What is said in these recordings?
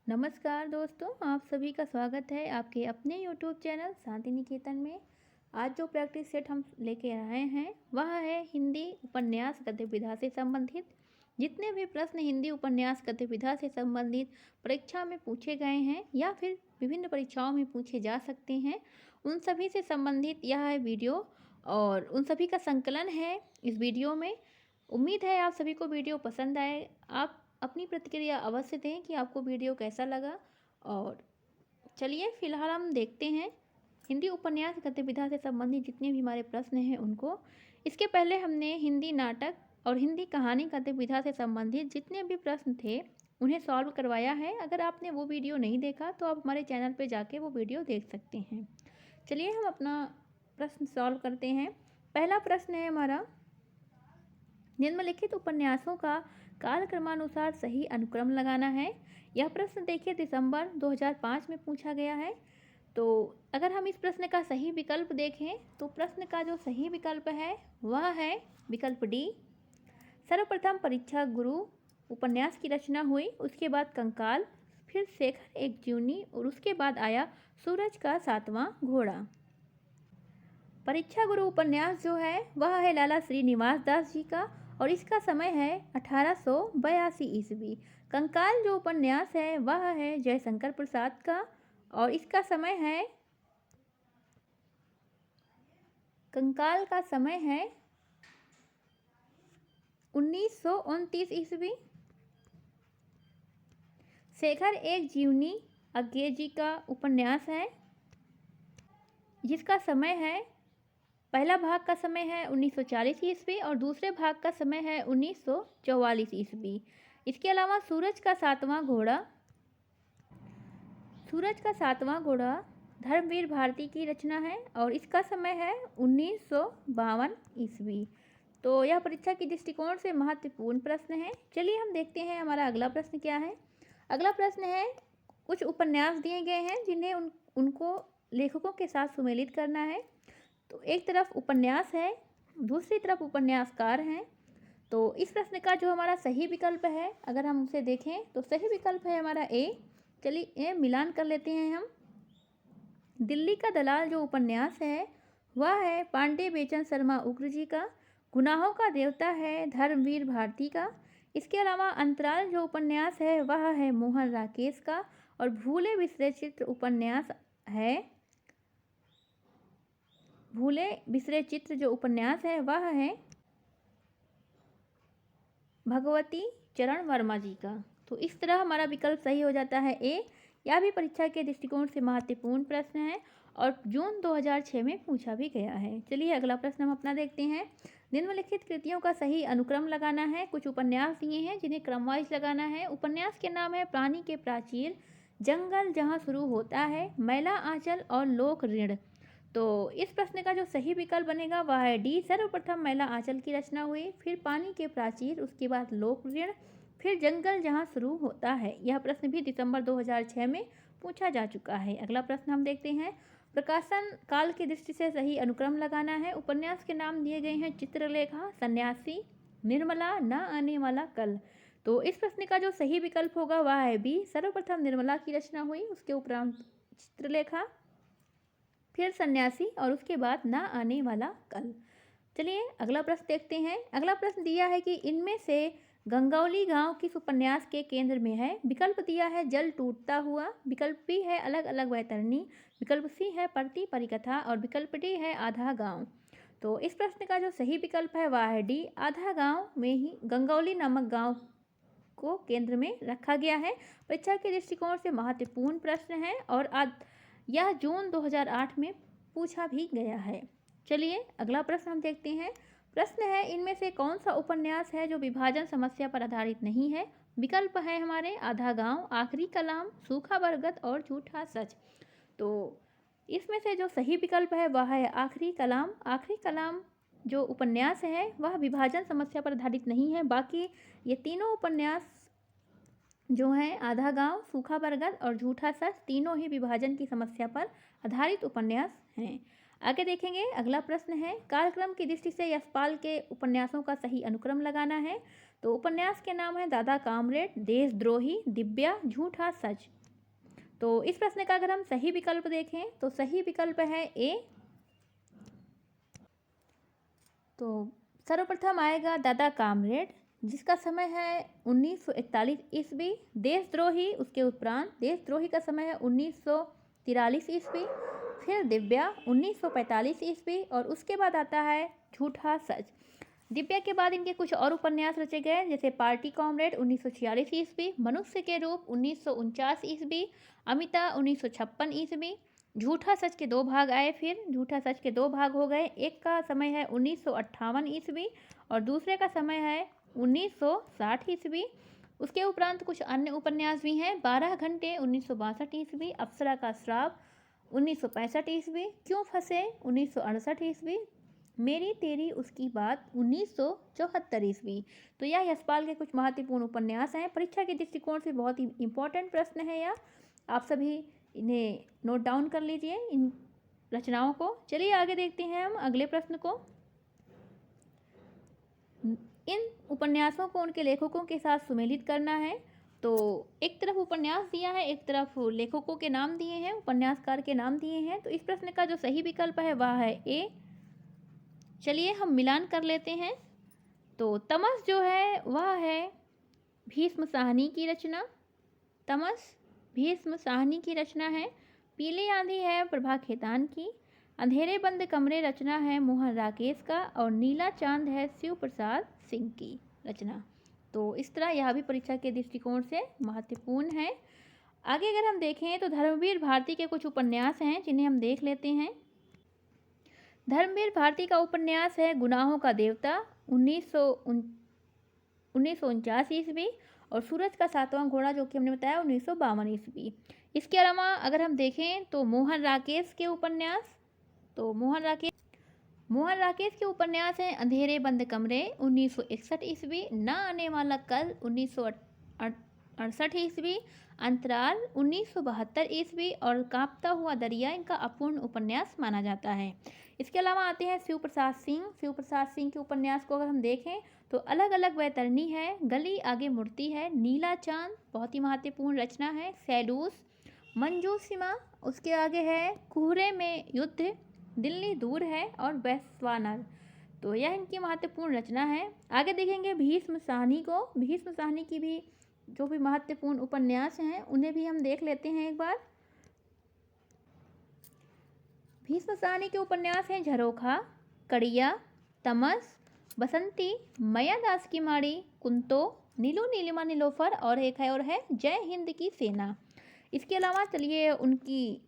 नमस्कार दोस्तों, आप सभी का स्वागत है आपके अपने यूट्यूब चैनल शांति निकेतन में। आज जो प्रैक्टिस सेट हम लेके आए हैं वह है हिंदी उपन्यास गद्य विधा से संबंधित। जितने भी प्रश्न हिंदी उपन्यास गद्य विधा से संबंधित परीक्षा में पूछे गए हैं या फिर विभिन्न परीक्षाओं में पूछे जा सकते हैं, उन सभी से संबंधित यह है वीडियो और उन सभी का संकलन है इस वीडियो में। उम्मीद है आप सभी को वीडियो पसंद आए। आप अपनी प्रतिक्रिया अवश्य दें कि आपको वीडियो कैसा लगा। और चलिए फिलहाल हम देखते हैं हिंदी उपन्यास गद्य विधा से संबंधित जितने भी हमारे प्रश्न हैं उनको। इसके पहले हमने हिंदी नाटक और हिंदी कहानी गद्य विधा से संबंधित जितने भी प्रश्न थे उन्हें सॉल्व करवाया है। अगर आपने वो वीडियो नहीं देखा तो आप हमारे चैनल पर जाके वो वीडियो देख सकते हैं। चलिए हम अपना प्रश्न सॉल्व करते हैं। पहला प्रश्न है हमारा, निम्नलिखित उपन्यासों का कालक्रमानुसार सही अनुक्रम लगाना है। यह प्रश्न देखिए दिसंबर 2005 में पूछा गया है। तो अगर हम इस प्रश्न का सही विकल्प देखें तो प्रश्न का जो सही विकल्प है वह है विकल्प डी। सर्वप्रथम परीक्षा गुरु उपन्यास की रचना हुई, उसके बाद कंकाल, फिर शेखर एक जीवनी और उसके बाद आया सूरज का सातवां घोड़ा। परीक्षा गुरु उपन्यास जो है वह है लाला श्रीनिवास दास जी का और इसका समय है 1882 ईस्वी। कंकाल जो उपन्यास है वह है जयशंकर प्रसाद का और इसका समय है कंकाल का समय है 1929 ईस्वी। शेखर एक जीवनी अज्ञे जी का उपन्यास है जिसका समय है, पहला भाग का समय है 1940 ईस्वी और दूसरे भाग का समय है 1944 ईस्वी। इसके अलावा सूरज का सातवां घोड़ा धर्मवीर भारती की रचना है और इसका समय है 1952 ईस्वी। तो यह परीक्षा की दृष्टिकोण से महत्वपूर्ण प्रश्न है। चलिए हम देखते हैं हमारा अगला प्रश्न क्या है। अगला प्रश्न है, कुछ उपन्यास दिए गए हैं जिन्हें उनको लेखकों के साथ सुमेलित करना है। तो एक तरफ उपन्यास है, दूसरी तरफ उपन्यासकार हैं। तो इस प्रश्न का जो हमारा सही विकल्प है अगर हम उसे देखें तो सही विकल्प है हमारा ए। चलिए मिलान कर लेते हैं हम। दिल्ली का दलाल जो उपन्यास है वह है पांडे बेचन शर्मा उग्र जी का। गुनाहों का देवता है धर्मवीर भारती का। इसके अलावा अंतराल जो उपन्यास है वह है मोहन राकेश का और भूले बिसरे चित्र उपन्यास है, भूले बिसरे चित्र जो उपन्यास है वह है भगवती चरण वर्मा जी का। तो इस तरह हमारा विकल्प सही हो जाता है ए। यह भी परीक्षा के दृष्टिकोण से महत्वपूर्ण प्रश्न है और जून 2006 में पूछा भी गया है। चलिए अगला प्रश्न हम अपना देखते हैं। निम्नलिखित कृतियों का सही अनुक्रम लगाना है। कुछ उपन्यास दिए हैं जिन्हें क्रमवाइज लगाना है। उपन्यास के नाम है प्राणी के प्राचीर, जंगल जहाँ शुरू होता है, मैला आंचल और लोक ऋण। तो इस प्रश्न का जो सही विकल्प बनेगा वह है डी। सर्वप्रथम मैला आंचल की रचना हुई, फिर पानी के प्राचीर, उसके बाद लोक ऋण, फिर जंगल जहाँ शुरू होता है। यह प्रश्न भी दिसंबर 2006 में पूछा जा चुका है। अगला प्रश्न हम देखते हैं। प्रकाशन काल की दृष्टि से सही अनुक्रम लगाना है। उपन्यास के नाम दिए गए हैं चित्रलेखा, सन्यासी, निर्मला, न आने वाला कल। तो इस प्रश्न का जो सही विकल्प होगा वह है बी। सर्वप्रथम निर्मला की रचना हुई, उसके उपरांत चित्रलेखा, फिर सन्यासी और उसके बाद ना आने वाला कल। चलिए अगला प्रश्न देखते हैं। अगला प्रश्न दिया है कि इनमें से गंगौली गांव किस उपन्यास के केंद्र में है। विकल्प दिया है जल टूटता हुआ, विकल्प बी है अलग अलग वैतरणी, विकल्प सी है परती परिकथा और विकल्प डी है आधा गांव। तो इस प्रश्न का जो सही विकल्प है वह है डी। आधा गांव में ही गंगौली नामक गांव को केंद्र में रखा गया है। परीक्षा के दृष्टिकोण से महत्वपूर्ण प्रश्न है और यह जून 2008 में पूछा भी गया है। चलिए अगला प्रश्न हम देखते हैं। प्रश्न है, इनमें से कौन सा उपन्यास है जो विभाजन समस्या पर आधारित नहीं है। विकल्प है हमारे आधा गांव, आखिरी कलाम, सूखा बरगद और झूठा सच। तो इसमें से जो सही विकल्प है वह है आखिरी कलाम। आखिरी कलाम जो उपन्यास है वह विभाजन समस्या पर आधारित नहीं है। बाकी ये तीनों उपन्यास जो है आधा गांव, सूखा बरगद और झूठा सच, तीनों ही विभाजन की समस्या पर आधारित उपन्यास हैं। आगे देखेंगे अगला प्रश्न है, कालक्रम की दृष्टि से यशपाल के उपन्यासों का सही अनुक्रम लगाना है। तो उपन्यास के नाम है दादा कामरेड, देशद्रोही, दिव्या, झूठा सच। तो इस प्रश्न का अगर हम सही विकल्प देखें तो सही विकल्प है ए। तो सर्वप्रथम आएगा दादा कामरेड, जिसका समय है 1941 ईस्वी। देशद्रोही, उसके उपरांत देशद्रोही का समय है 1943 ईस्वी। फिर दिव्या 1945 ईस्वी और उसके बाद आता है झूठा सच। दिव्या के बाद इनके कुछ और उपन्यास रचे गए, जैसे पार्टी कॉमरेड 1946 ईस्वी, मनुष्य के रूप 1949 ईस्वी, अमिता 1956 ईस्वी। झूठा सच के दो भाग आए, फिर झूठा सच के दो भाग हो गए। एक का समय है 1958 ईस्वी और दूसरे का समय है 1960 ईस्वी। उसके उपरांत कुछ अन्य उपन्यास भी हैं। 12 घंटे 1962 ईस्वी, अप्सरा का श्राप 1965 ईस्वी, क्यों फंसे 1968 ईस्वी, मेरी तेरी उसकी बात 1974 ईस्वी। तो यह यशपाल के कुछ महत्वपूर्ण उपन्यास हैं। परीक्षा के दृष्टिकोण से बहुत ही इम्पोर्टेंट प्रश्न है यह, आप सभी इन्हें नोट डाउन कर लीजिए इन रचनाओं को। चलिए आगे देखते हैं हम अगले प्रश्न को। इन उपन्यासों को उनके लेखकों के साथ सुमेलित करना है। तो एक तरफ उपन्यास दिया है, एक तरफ लेखकों के नाम दिए हैं, उपन्यासकार के नाम दिए हैं। तो इस प्रश्न का जो सही विकल्प है वह है ए। चलिए हम मिलान कर लेते हैं। तो तमस जो है वह है भीष्म साहनी की रचना। तमस भीष्म साहनी की रचना है। पीली आंधी है प्रभा खेतान की। अंधेरे बंद कमरे रचना है मोहन राकेश का। और नीला चांद है शिव प्रसाद सिंह की रचना। तो इस तरह यह भी परीक्षा के दृष्टिकोण से महत्वपूर्ण है। आगे अगर हम देखें तो धर्मवीर भारती के कुछ उपन्यास हैं जिन्हें हम देख लेते हैं। धर्मवीर भारती का उपन्यास है गुनाहों का देवता 1949 ईस्वी और सूरज का सातवां घोड़ा जो कि हमने बताया 1952 ईस्वी। इसके अलावा अगर हम देखें तो मोहन राकेश के उपन्यास, तो मोहन राकेश के उपन्यास हैं अंधेरे बंद कमरे 1961 ईस्वी, ना आने वाला कल 1968 ईस्वी, अंतराल 1972 ईस्वी और कांपता हुआ दरिया इनका अपूर्ण उपन्यास माना जाता है। इसके अलावा आते हैं शिव प्रसाद सिंह। शिव प्रसाद सिंह के उपन्यास को अगर हम देखें तो अलग अलग वैतरणी है, गली आगे मुड़ती है, नीला चांद बहुत ही महत्वपूर्ण रचना है, सैलूस, मंजूसिमा, उसके आगे है कुहरे में युद्ध, दिल्ली दूर है और वैश्वानर। तो यह इनकी महत्वपूर्ण रचना है। आगे देखेंगे भीष्म साहनी को। भीष्म साहनी की भी जो भी महत्वपूर्ण उपन्यास हैं उन्हें भी हम देख लेते हैं एक बार। भीष्म साहनी के उपन्यास हैं झरोखा, कड़िया, तमस, बसंती, मयादास की माड़ी, कुंतो, नीलू नीलिमा नीलोफर और एक है और है जय हिंद की सेना। इसके अलावा चलिए उनकी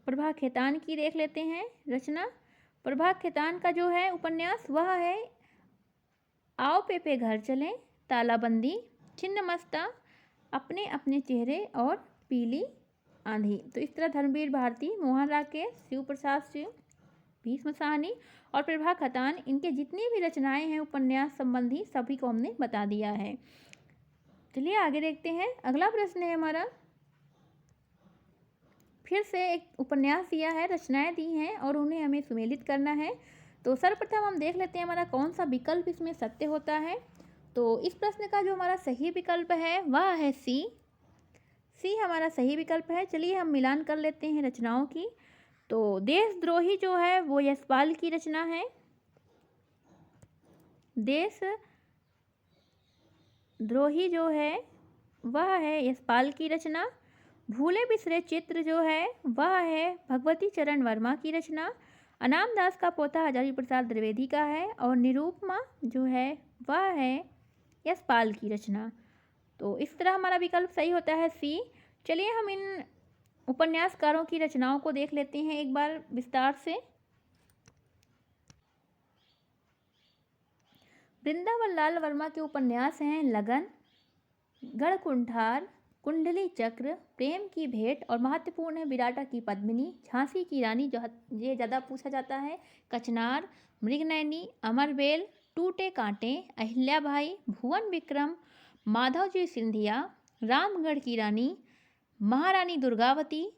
प्रभा खेतान की देख लेते हैं रचना। प्रभा खेतान का जो है उपन्यास वह है आओ पे घर चलें, तालाबंदी, छिन्नमस्ता, अपने अपने चेहरे और पीली आंधी। तो इस तरह धर्मवीर भारती, मोहन राकेश, शिव प्रसाद सिंह, भीष्म साहनी और प्रभा खेतान इनके जितनी भी रचनाएं हैं उपन्यास संबंधी सभी को हमने बता दिया है। चलिए आगे देखते हैं। अगला प्रश्न है हमारा, फिर से एक उपन्यास दिया है, रचनाएं दी हैं और उन्हें हमें सुमेलित करना है। तो सर्वप्रथम हम देख लेते हैं हमारा कौन सा विकल्प इसमें सत्य होता है। तो इस प्रश्न का जो हमारा सही विकल्प है वह है सी। सी हमारा सही विकल्प है। चलिए हम मिलान कर लेते हैं रचनाओं की। तो देशद्रोही जो है वो यशपाल की रचना है। देशद्रोही जो है वह है यशपाल की रचना। भूले बिसरे चित्र जो है वह है भगवती चरण वर्मा की रचना। अनाम दास का पोता हजारी प्रसाद द्विवेदी का है और निरूपमा जो है वह है यशपाल की रचना। तो इस तरह हमारा विकल्प सही होता है सी। चलिए हम इन उपन्यासकारों की रचनाओं को देख लेते हैं एक बार विस्तार से। वृंदावन लाल वर्मा के उपन्यास हैं लगन, गढ़कुंठार, कुंडली चक्र, प्रेम की भेंट और महत्वपूर्ण है विराटा की पद्मिनी, झांसी की रानी जो ये ज़्यादा पूछा जाता है, कचनार, मृगनयनी, अमरबेल, टूटे कांटे, अहिल्याबाई, भुवन विक्रम, माधवजी सिंधिया, रामगढ़ की रानी, महारानी दुर्गावती,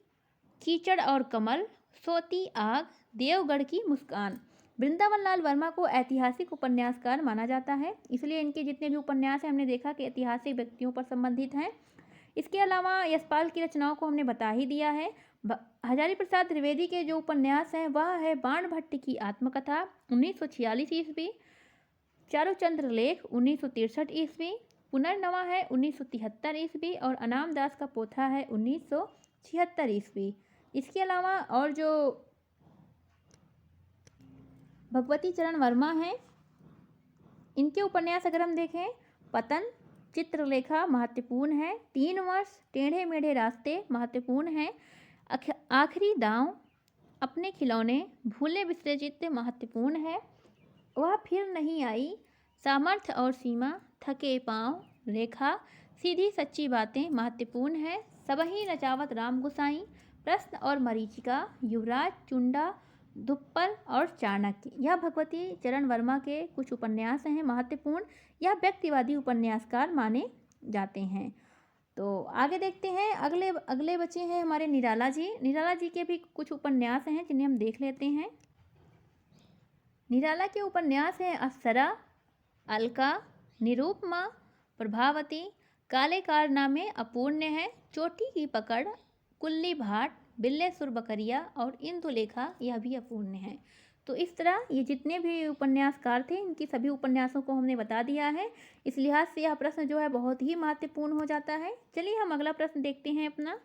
कीचड़ और कमल, सोती आग, देवगढ़ की मुस्कान। वृंदावन लाल वर्मा को ऐतिहासिक उपन्यासकार माना जाता है, इसलिए इनके जितने भी उपन्यास हैं हमने देखा कि ऐतिहासिक व्यक्तियों पर संबंधित हैं। इसके अलावा यशपाल की रचनाओं को हमने बता ही दिया है। हजारी प्रसाद द्विवेदी के जो उपन्यास हैं वह है बाणभट्ट की आत्मकथा 1946 ईस्वी, चारुचंद्र लेख 1963 ईस्वी, पुनर्नवा है 1973 ईस्वी और अनाम दास का पोथा है 1976 ईस्वी। इसके अलावा और जो भगवती चरण वर्मा हैं, इनके उपन्यास अगर हम देखें, पतन, चित्रलेखा महत्वपूर्ण है, 3 वर्ष, टेढ़े मेढ़े रास्ते महत्वपूर्ण है, आखिरी दांव, अपने खिलौने, भूले बिसरे चित्त महत्वपूर्ण है, वह फिर नहीं आई, सामर्थ्य और सीमा, थके पांव, रेखा, सीधी सच्ची बातें महत्वपूर्ण है, सबही नचावत राम गुसाई, प्रश्न और मरीचिका, युवराज, चुंडा, धुप्पल और चाणक्य। यह भगवती चरण वर्मा के कुछ उपन्यास हैं महत्वपूर्ण। यह व्यक्तिवादी उपन्यासकार माने जाते हैं। तो आगे देखते हैं, अगले बचे हैं हमारे निराला जी। निराला जी के भी कुछ उपन्यास हैं जिन्हें हम देख लेते हैं। निराला के उपन्यास हैं अप्सरा, अलका, निरूपमा, प्रभावती, काले कारनामे अपूर्ण है, चोटी की पकड़, कुल्ली भाट, बिल्ले सुर बकरिया और इंदुलेखा, यह भी अपूर्ण है। तो इस तरह ये जितने भी उपन्यासकार थे इनकी सभी उपन्यासों को हमने बता दिया है। इस लिहाज से यह प्रश्न जो है बहुत ही महत्वपूर्ण हो जाता है। चलिए हम अगला प्रश्न देखते हैं अपना।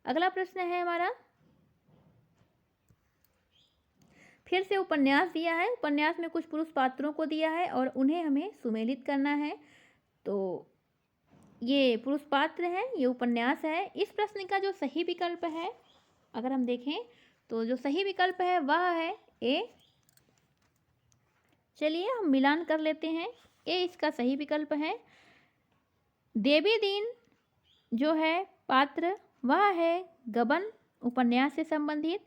अगला प्रश्न है हमारा, फिर से उपन्यास दिया है। उपन्यास में कुछ पुरुष पात्रों को दिया है और उन्हें हमें सुमेलित करना है। तो ये पुरुष पात्र हैं, ये उपन्यास है। इस प्रश्न का जो सही विकल्प है अगर हम देखें तो जो सही विकल्प है वह है ए। चलिए हम मिलान कर लेते हैं। ए इसका सही विकल्प है। देवी दीन जो है पात्र वह है गबन उपन्यास से संबंधित,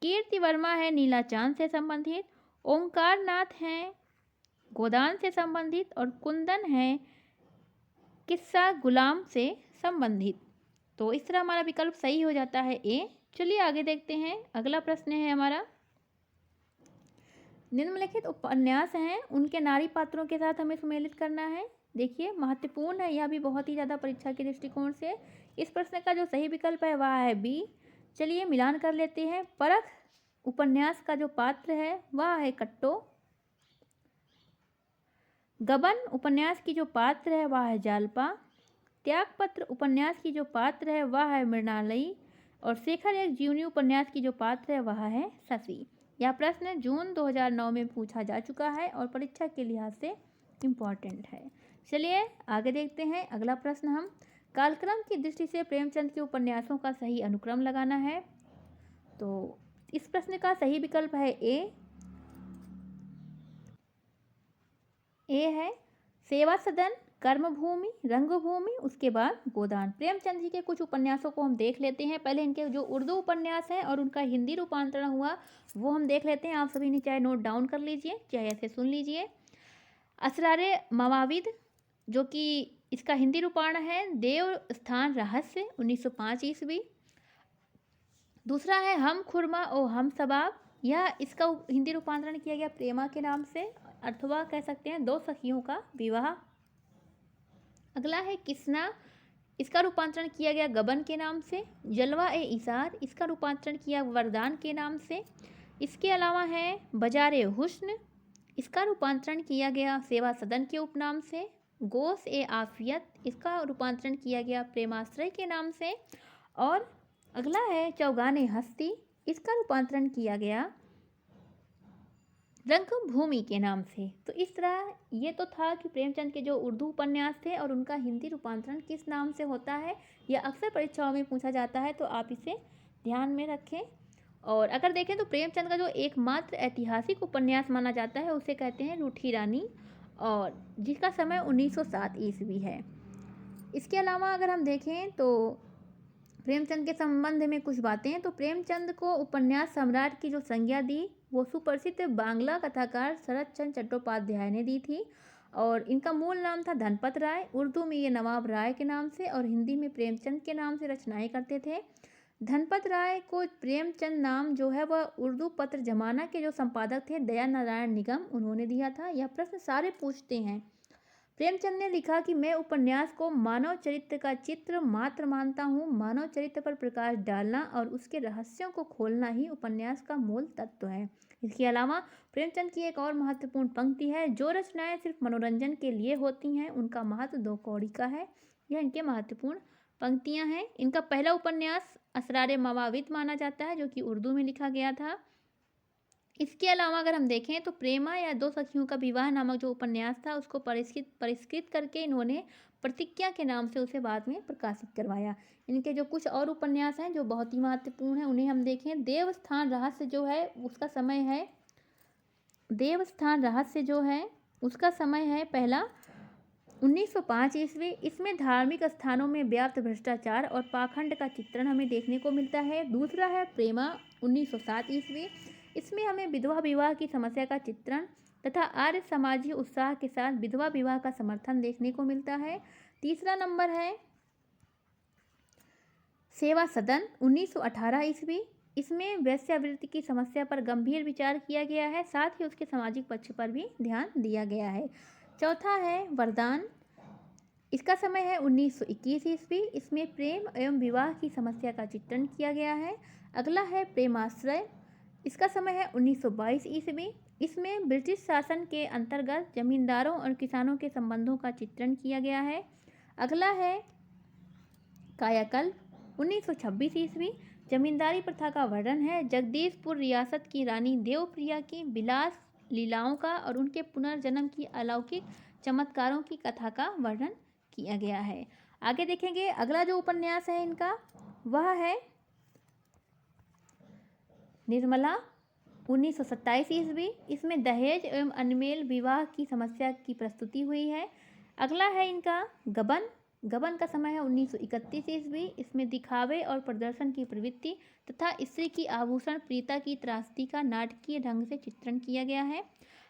कीर्ति वर्मा है नीला चांद से संबंधित, ओंकार नाथ हैं गोदान से संबंधित और कुंदन है किस्सा गुलाम से संबंधित। तो इस तरह हमारा विकल्प सही हो जाता है ए। चलिए आगे देखते हैं। अगला प्रश्न है हमारा, निम्नलिखित उपन्यास हैं उनके नारी पात्रों के साथ हमें सुमेलित करना है। देखिए महत्वपूर्ण है यह भी बहुत ही ज़्यादा परीक्षा के दृष्टिकोण से। इस प्रश्न का जो सही विकल्प है वह है बी। चलिए मिलान कर लेते हैं। परख उपन्यास का जो पात्र है वह है कट्टो, गबन उपन्यास की जो पात्र है वह है जालपा, त्यागपत्र उपन्यास की जो पात्र है वह है मृणालयी और शेखर एक जीवनी उपन्यास की जो पात्र है वह है शशि। यह प्रश्न जून 2009 में पूछा जा चुका है और परीक्षा के लिहाज से इम्पॉर्टेंट है। चलिए आगे देखते हैं। अगला प्रश्न हम कालक्रम की दृष्टि से प्रेमचंद के उपन्यासों का सही अनुक्रम लगाना है। तो इस प्रश्न का सही विकल्प है ए है सेवा सदन, कर्मभूमि, रंगभूमि, उसके बाद गोदान। प्रेमचंद जी के कुछ उपन्यासों को हम देख लेते हैं। पहले इनके जो उर्दू उपन्यास हैं और उनका हिंदी रूपांतरण हुआ वो हम देख लेते हैं। आप सभी ने चाहे नोट डाउन कर लीजिए चाहे ऐसे सुन लीजिए। असरारे मवाविद जो कि इसका हिंदी रूपांतरण है देव स्थान रहस्य 1905 ईस्वी। दूसरा है हम खुरमा ओ हम सबाब, यह इसका हिंदी रूपांतरण किया गया प्रेमा के नाम से, अथवा कह सकते हैं दो सखियों का विवाह। अगला है किसना, इसका रूपांतरण किया गया गबन के नाम से। जलवा ए इसार, इसका रूपांतरण किया वरदान के नाम से। इसके अलावा है बजारे हुस्न, इसका रूपांतरण किया गया सेवा सदन के उपनाम से। गोश ए आफियत, इसका रूपांतरण किया गया प्रेमाश्रय के नाम से। और अगला है चौगाने हस्ती, इसका रूपांतरण किया गया रंगभूमि के नाम से। तो इस तरह ये तो था कि प्रेमचंद के जो उर्दू उपन्यास थे और उनका हिंदी रूपांतरण किस नाम से होता है, यह अक्सर परीक्षाओं में पूछा जाता है, तो आप इसे ध्यान में रखें। और अगर देखें तो प्रेमचंद का जो एकमात्र ऐतिहासिक उपन्यास माना जाता है उसे कहते हैं रूठी रानी, और जिसका समय 1907 ईस्वी है। इसके अलावा अगर हम देखें तो प्रेमचंद के संबंध में कुछ बातें हैं। तो प्रेमचंद को उपन्यास सम्राट की जो संज्ञा दी वो सुप्रसिद्ध बांग्ला कथाकार शरत चंद्र चट्टोपाध्याय ने दी थी, और इनका मूल नाम था धनपत राय। उर्दू में ये नवाब राय के नाम से और हिंदी में प्रेमचंद के नाम से रचनाएं करते थे। धनपत राय को प्रेमचंद नाम जो है वह उर्दू पत्र जमाना के जो संपादक थे दया नारायण निगम, उन्होंने दिया था। यह प्रश्न सारे पूछते हैं। प्रेमचंद ने लिखा कि मैं उपन्यास को मानव चरित्र का चित्र मात्र मानता हूँ। मानव चरित्र पर प्रकाश डालना और उसके रहस्यों को खोलना ही उपन्यास का मूल तत्व है। इसके अलावा प्रेमचंद की एक और महत्वपूर्ण पंक्ति है, जो रचनाएं सिर्फ मनोरंजन के लिए होती हैं उनका महत्व दो कौड़ी का है। यह इनके महत्वपूर्ण पंक्तियां हैं। इनका पहला उपन्यास असरारे मवाविद माना जाता है, जो कि उर्दू में लिखा गया था। इसके अलावा अगर हम देखें तो प्रेमा या दो सखियों का विवाह नामक जो उपन्यास था उसको परिष्कृत करके इन्होंने प्रतिज्ञा के नाम से उसे बाद में प्रकाशित करवाया। इनके जो कुछ और उपन्यास हैं जो बहुत ही महत्वपूर्ण हैं उन्हें हम देखें। देवस्थान रहस्य जो है उसका समय है, देवस्थान रहस्य जो है उसका समय है पहला 1905 ईस्वी। इसमें धार्मिक स्थानों में व्याप्त भ्रष्टाचार और पाखंड का चित्रण हमें देखने को मिलता है। दूसरा है प्रेमा 1907 ईस्वी। इसमें हमें विधवा विवाह की समस्या का चित्रण तथा आर्य समाजी उत्साह के साथ विधवा विवाह का समर्थन देखने को मिलता है। तीसरा नंबर है सेवा सदन 1918 ईस्वी। इसमें वेश्यावृत्ति की समस्या पर गंभीर विचार किया गया है, साथ ही उसके सामाजिक पक्ष पर भी ध्यान दिया गया है। चौथा है वरदान, इसका समय है 1921 ईस्वी। इसमें प्रेम एवं विवाह की समस्या का चित्रण किया गया है। अगला है प्रेमाश्रय, इसका समय है 1922 ईस्वी। इसमें ब्रिटिश शासन के अंतर्गत जमींदारों और किसानों के संबंधों का चित्रण किया गया है। अगला है कायाकल्प 1926 ईस्वी। जमींदारी प्रथा का वर्णन है। जगदीशपुर रियासत की रानी देवप्रिया की विलास लीलाओं का और उनके पुनर्जन्म की अलौकिक चमत्कारों की कथा का वर्णन किया गया है। आगे देखेंगे अगला जो उपन्यास है इनका वह है निर्मला 1927 ईस्वी। इसमें दहेज एवं अनमेल विवाह की समस्या की प्रस्तुति हुई है। अगला है इनका गबन, गबन का समय है 1931 ईस्वी। इसमें दिखावे और प्रदर्शन की प्रवृत्ति तथा स्त्री की आभूषण प्रीता की त्रासदी का नाटकीय ढंग से चित्रण किया गया है।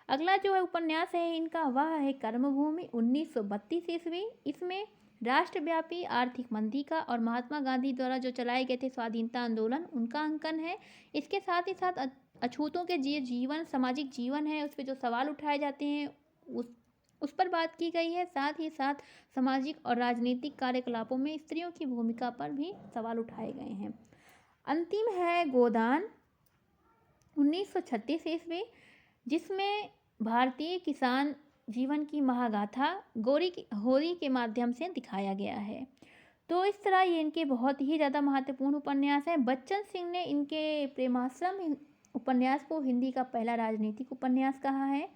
अगला जो है उपन्यास है इनका वह है कर्मभूमि 1932 ईस्वी। इसमें राष्ट्रव्यापी आर्थिक मंदी का और महात्मा गांधी द्वारा जो चलाए गए थे स्वाधीनता आंदोलन उनका अंकन है। इसके साथ ही साथ अछूतों के जीवन सामाजिक जीवन है उस पर जो सवाल उठाए जाते हैं उस पर बात की गई है। साथ ही साथ सामाजिक और राजनीतिक कार्यकलापों में स्त्रियों की भूमिका पर भी सवाल उठाए गए हैं। अंतिम है गोदान 1936 ईस्वी, जिसमें भारतीय किसान जीवन की महागाथा होरी के माध्यम से दिखाया गया है। तो इस तरह ये इनके बहुत ही ज़्यादा महत्वपूर्ण उपन्यास हैं। बच्चन सिंह ने इनके प्रेमाश्रम उपन्यास को हिंदी का पहला राजनीतिक उपन्यास कहा है।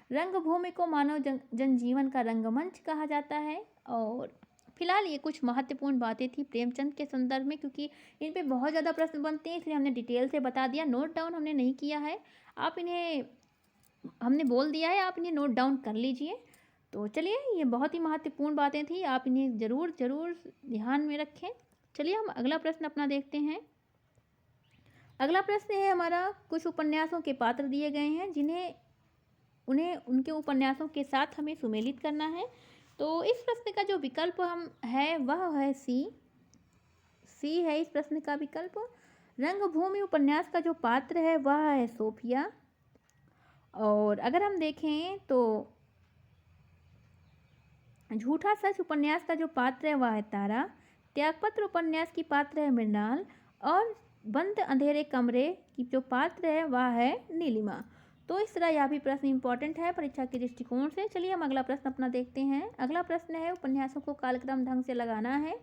रंगभूमि को मानव जनजीवन का रंगमंच कहा जाता है। और फिलहाल ये कुछ महत्वपूर्ण बातें थी प्रेमचंद के संदर्भ में, क्योंकि इन पे बहुत ज़्यादा प्रश्न बनते हैं इसलिए हमने डिटेल से बता दिया। नोट डाउन हमने नहीं किया है, आप इन्हें हमने बोल दिया है, आप इन्हें नोट डाउन कर लीजिए। तो चलिए ये बहुत ही महत्वपूर्ण बातें थी, आप इन्हें ज़रूर ध्यान में रखें। चलिए हम अगला प्रश्न अपना देखते हैं। अगला प्रश्न है हमारा, कुछ उपन्यासों के पात्र दिए गए हैं जिन्हें उन्हें उनके उपन्यासों के साथ हमें सुमेलित करना है। तो इस प्रश्न का जो विकल्प हम है वह है सी है इस प्रश्न का विकल्प। रंगभूमि उपन्यास का जो पात्र है वह है सोफिया। और अगर हम देखें तो झूठा सच उपन्यास का जो पात्र है वह है तारा। त्यागपत्र उपन्यास की पात्र है मृणाल। और बंद अंधेरे कमरे की जो पात्र है वह है नीलिमा। तो इस तरह यह भी प्रश्न इंपॉर्टेंट है परीक्षा के दृष्टिकोण से। चलिए हम अगला प्रश्न अपना देखते हैं। अगला प्रश्न है, उपन्यासों को कालक्रम ढंग से लगाना है।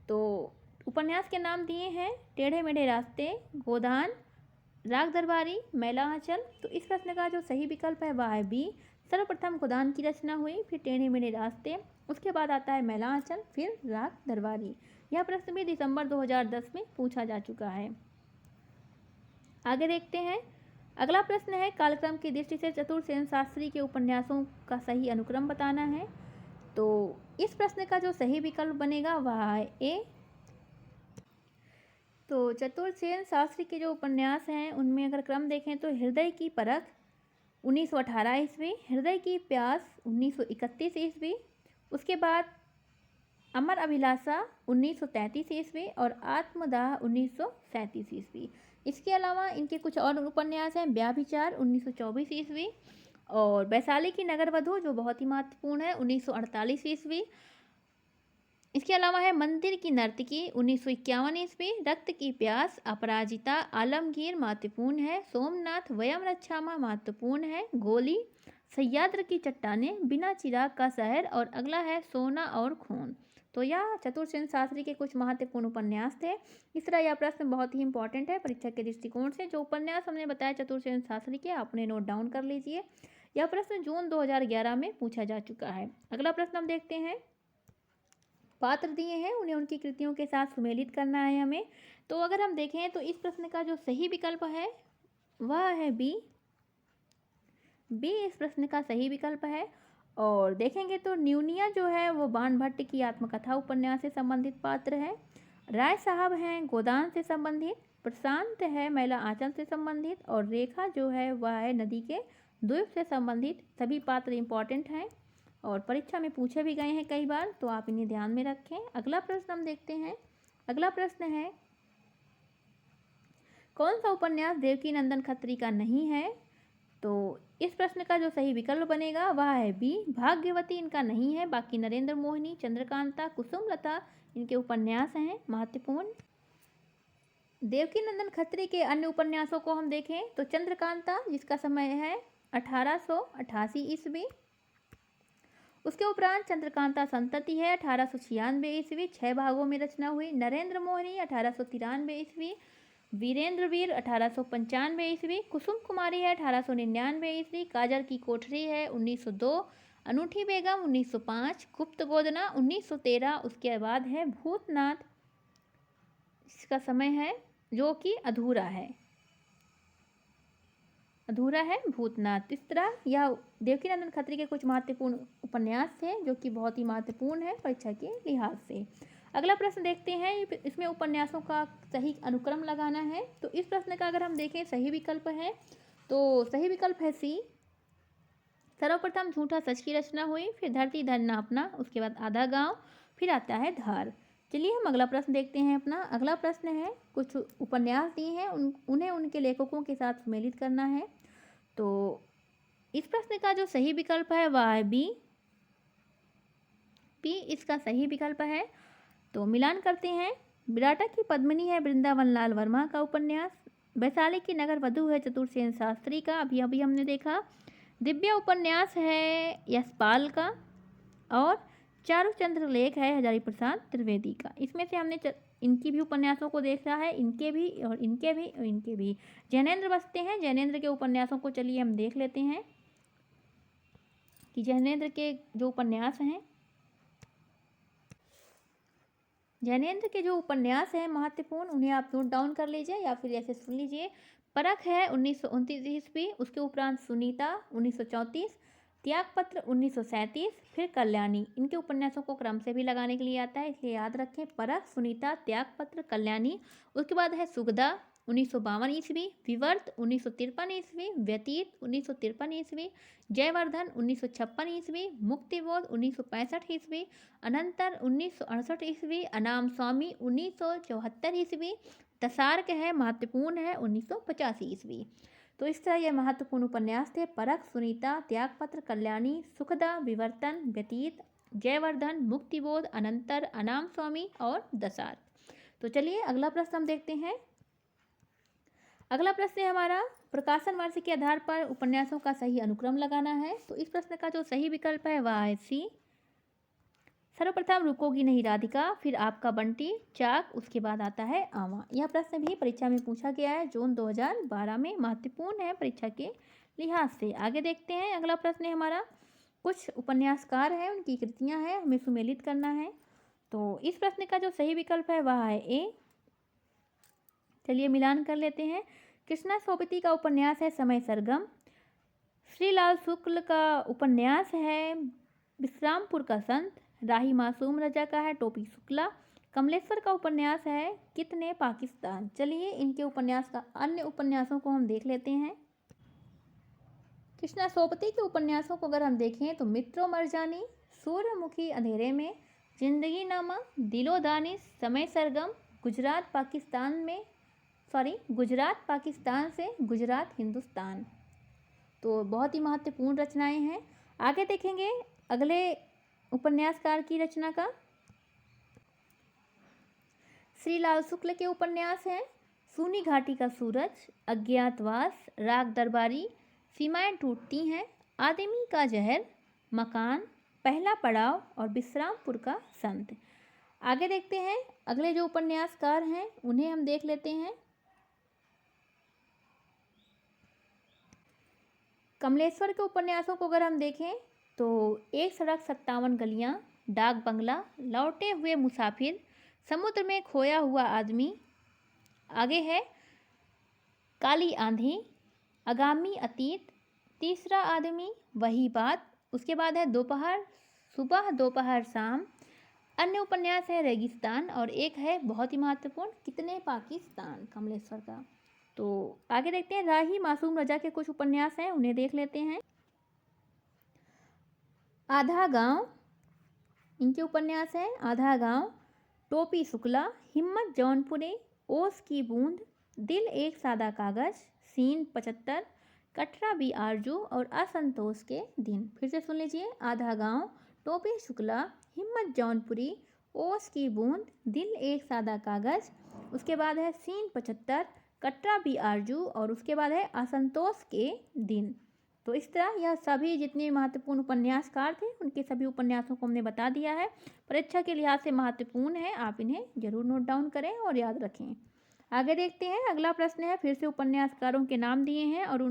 तो उपन्यास के नाम दिए हैं टेढ़े मेढ़े रास्ते, गोदान, राग दरबारी, मैला आंचल। तो इस प्रश्न का जो सही विकल्प है वह है बी। सर्वप्रथम गोदान की रचना हुई, फिर टेढ़े मेढ़े रास्ते, उसके बाद आता है मैला आंचल, फिर राग दरबारी। यह प्रश्न भी दिसंबर 2010 में पूछा जा चुका है। आगे देखते हैं। अगला प्रश्न है, कालक्रम की दृष्टि से चतुर्सेन शास्त्री के उपन्यासों का सही अनुक्रम बताना है। तो इस प्रश्न का जो सही विकल्प बनेगा वह है ए। तो चतुर्सेन शास्त्री के जो उपन्यास हैं उनमें अगर क्रम देखें तो हृदय की परख 1918 ईस्वी, हृदय की प्यास 1931 ईस्वी, उसके बाद अमर अभिलाषा 1933 ईस्वी और आत्मदाह 1937 ईस्वी। इसके अलावा इनके कुछ और उपन्यास हैं, व्याभिचार 1924 ईस्वी, और वैशाली की नगर वधू जो बहुत ही महत्वपूर्ण है 1948 ईस्वी। इसके अलावा है मंदिर की नर्तकी 1951 ईस्वी। रक्त की प्यास अपराजिता आलमगीर महत्वपूर्ण है। सोमनाथ वयम रक्षामा महत्वपूर्ण है। गोली सह्याद्र की चट्टानें बिना चिराग का शहर और अगला है सोना और खून। तो यह चतुर्सेन शास्त्री के कुछ महत्वपूर्ण उपन्यास थे। इस तरह यह प्रश्न बहुत ही इंपॉर्टेंट है परीक्षा के दृष्टिकोण से। जो उपन्यास हमने बताया चतुर्सेन शास्त्री के आपने नोट डाउन कर लीजिए। यह प्रश्न जून 2011 में पूछा जा चुका है। अगला प्रश्न हम देखते हैं। पात्र दिए हैं उन्हें उनकी कृतियों के साथ सुमेलित करना है हमें। तो अगर हम देखें तो इस प्रश्न का जो सही विकल्प है वह है बी। बी इस प्रश्न का सही विकल्प है। और देखेंगे तो न्यूनिया जो है वो बाणभट्ट की आत्मकथा उपन्यास से संबंधित पात्र है। राय साहब हैं गोदान से संबंधित। प्रशांत है मैला आंचल से संबंधित। और रेखा जो है वह है नदी के द्वीप से संबंधित। सभी पात्र इंपॉर्टेंट हैं और परीक्षा में पूछे भी गए हैं कई बार, तो आप इन्हें ध्यान में रखें। अगला प्रश्न हम देखते हैं। अगला प्रश्न है कौन सा उपन्यास देवकी नंदन खत्री का नहीं है। तो इस प्रश्न का जो सही विकल्प बनेगा वह है बी। भाग्यवती इनका नहीं है। बाकी नरेंद्र मोहिनी चंद्रकांता कुसुमलता इनके उपन्यास हैं महत्वपूर्ण। देवकी नंदन खत्री के अन्य उपन्यासों को हम देखें तो चंद्रकांता जिसका समय है 1888 ईस्वी। उसके उपरांत चंद्रकांता संतति है 1896 ईस्वी, 6 भागों में रचना हुई। नरेंद्र मोहिनी 1893 ईस्वी। वीरेंद्र वीर 1895 ईस्वी। कुसुम कुमारी है 1899 ईस्वी। काजल की कोठरी है 1902। अनूठी बेगम 1905। गुप्त गोदना 1913। उसके बाद है भूतनाथ इसका समय है जो कि अधूरा है भूतनाथ। इस तरह यह देवकीनंदन खत्री के कुछ महत्वपूर्ण उपन्यास थे जो कि बहुत ही महत्वपूर्ण है परीक्षा के लिहाज से। अगला प्रश्न देखते हैं। इसमें उपन्यासों का सही अनुक्रम लगाना है। तो इस प्रश्न का अगर हम देखें सही विकल्प है तो सही विकल्प है सी। सर्वप्रथम झूठा सच की रचना हुई, फिर धरती धरना अपना, उसके बाद आधा गांव, फिर आता है धार। चलिए हम अगला प्रश्न देखते हैं अपना। अगला प्रश्न है कुछ उपन्यास दिए हैं उन्हें उनके लेखकों के साथ सम्मिलित करना है। तो इस प्रश्न का जो सही विकल्प है वह है बी। इसका सही विकल्प है। तो मिलान करते हैं। विराटा की पद्मिनी है वृंदावन लाल वर्मा का उपन्यास। वैशाली की नगर वधू है चतुर्सेन शास्त्री का, अभी हमने देखा। दिव्य उपन्यास है यशपाल का। और चारुचंद्र लेख है हजारी प्रसाद त्रिवेदी का। इसमें से हमने इनकी भी उपन्यासों को देखा है, इनके भी और इनके भी और इनके भी। जैनेंद्र बसते हैं, जैनेंद्र के उपन्यासों को चलिए हम देख लेते हैं कि जैनेंद्र के जो उपन्यास हैं, जैनेंद्र के जो उपन्यास हैं महत्वपूर्ण उन्हें आप नोट डाउन कर लीजिए या फिर ऐसे सुन लीजिए। परख है 1929 ईस्वी। उसके उपरांत सुनीता 1934। त्यागपत्र 1937। फिर कल्याणी। इनके उपन्यासों को क्रम से भी लगाने के लिए आता है इसलिए याद रखें। परख, सुनीता, त्यागपत्र, कल्याणी। उसके बाद है सुगदा 1952 ईस्वी। विवर्त 1953 ईस्वी। व्यतीत 1953 ईस्वी। जयवर्धन 1956 ईस्वी। मुक्तिबोध 1965 ईस्वी। अनंतर 1968 ईस्वी। अनाम स्वामी 1974 ईस्वी। दशार्क है महत्वपूर्ण है 1985 ईस्वी। तो इस तरह यह महत्वपूर्ण उपन्यास थे। परख, सुनीता, त्यागपत्र, कल्याणी, सुखदा, विवर्तन, व्यतीत, जयवर्धन, मुक्तिबोध, अनंतर, अनाम स्वामी और दशार्क। तो चलिए अगला प्रश्न हम देखते हैं। अगला प्रश्न है हमारा प्रकाशन वर्ष के आधार पर उपन्यासों का सही अनुक्रम लगाना है। तो इस प्रश्न का जो सही विकल्प है वह है सी। सर्वप्रथम रुकोगी नहीं राधिका, फिर आपका बंटी, चाक, उसके बाद आता है आवा। यह प्रश्न भी परीक्षा में पूछा गया है जून 2012 में, महत्वपूर्ण है परीक्षा के लिहाज से। आगे देखते हैं। अगला प्रश्न है हमारा कुछ उपन्यासकार हैं उनकी कृतियां हैं हमें सुमेलित करना है। तो इस प्रश्न का जो सही विकल्प है वह है ए। चलिए मिलान कर लेते हैं। कृष्णा सोबती का उपन्यास है समय सरगम। श्रीलाल शुक्ल का उपन्यास है विश्रामपुर का संत। राही मासूम रजा का है टोपी शुक्ला। कमलेश्वर का उपन्यास है कितने पाकिस्तान। चलिए इनके उपन्यास का अन्य उपन्यासों को हम देख लेते हैं। कृष्णा सोबती के उपन्यासों को अगर हम देखें तो मित्रों मरजानी, सूर्यमुखी अंधेरे में, जिंदगी नामा, दिलोदानी, समय सरगम, गुजरात पाकिस्तान से गुजरात हिंदुस्तान। तो बहुत ही महत्वपूर्ण रचनाएं हैं। आगे देखेंगे अगले उपन्यासकार की रचना का। श्री लाल शुक्ल के उपन्यास हैं सूनी घाटी का सूरज, अज्ञातवास, राग दरबारी, सीमाएं टूटती हैं, आदमी का जहर, मकान, पहला पड़ाव और विश्रामपुर का संत। आगे देखते हैं अगले जो उपन्यासकार हैं उन्हें हम देख लेते हैं। कमलेश्वर के उपन्यासों को अगर हम देखें तो एक सड़क 57 गलियां, डाक बंगला, लौटे हुए मुसाफिर, समुद्र में खोया हुआ आदमी, आगे है काली आंधी, आगामी अतीत, तीसरा आदमी, वही बात, उसके बाद है दोपहर, सुबह दोपहर शाम, अन्य उपन्यास है रेगिस्तान और एक है बहुत ही महत्वपूर्ण कितने पाकिस्तान कमलेश्वर का। तो आगे देखते हैं राही मासूम रजा के कुछ उपन्यास हैं उन्हें देख लेते हैं। आधा गांव, इनके उपन्यास हैं आधा गांव, टोपी शुक्ला, हिम्मत जौनपुरी, ओस की बूंद, दिल एक सादा कागज, सीन 75, कटरा बी आरजू और असंतोष के दिन। फिर से सुन लीजिए आधा गांव, टोपी शुक्ला, हिम्मत जौनपुरी, ओस की बूंद, दिल एक सादा कागज, उसके बाद है सीन 75, कटरा बी आरजू और उसके बाद है असंतोष के दिन। तो इस तरह यह सभी जितने महत्वपूर्ण उपन्यासकार थे उनके सभी उपन्यासों को हमने बता दिया है। परीक्षा के लिहाज से महत्वपूर्ण है, आप इन्हें जरूर नोट डाउन करें और याद रखें। आगे देखते हैं अगला प्रश्न है, फिर से उपन्यासकारों के नाम दिए हैं और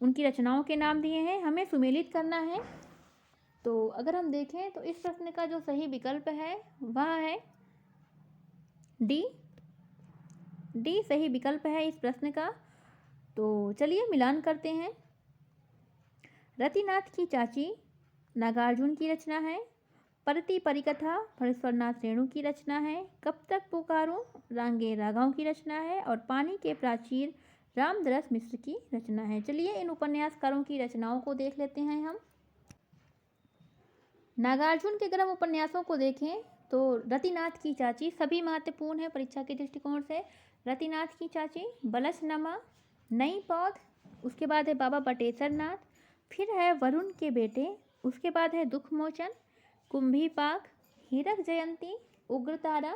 उनकी रचनाओं के नाम दिए हैं, हमें सुमेलित करना है। तो अगर हम देखें तो इस प्रश्न का जो सही विकल्प है वह है डी। डी सही विकल्प है इस प्रश्न का। तो चलिए मिलान करते हैं। रतिनाथ की चाची नागार्जुन की रचना है, परती परिकथा फणीश्वरनाथ रेणु की रचना है, कब तक पुकारूं रांगे राघव की रचना है और पानी के प्राचीर रामदरस मिश्र की रचना है। चलिए इन उपन्यासकारों की रचनाओं को देख लेते हैं हम। नागार्जुन के अगर हम उपन्यासों को देखें तो रतिनाथ की चाची सभी महत्वपूर्ण है परीक्षा के दृष्टिकोण से। रतिनाथ की चाची, बलसनमा, नई पौध, उसके बाद है बाबा बटेश्वर नाथ, फिर है वरुण के बेटे, उसके बाद है दुखमोचन, कुंभी पाक, हीरक जयंती, उग्रतारा,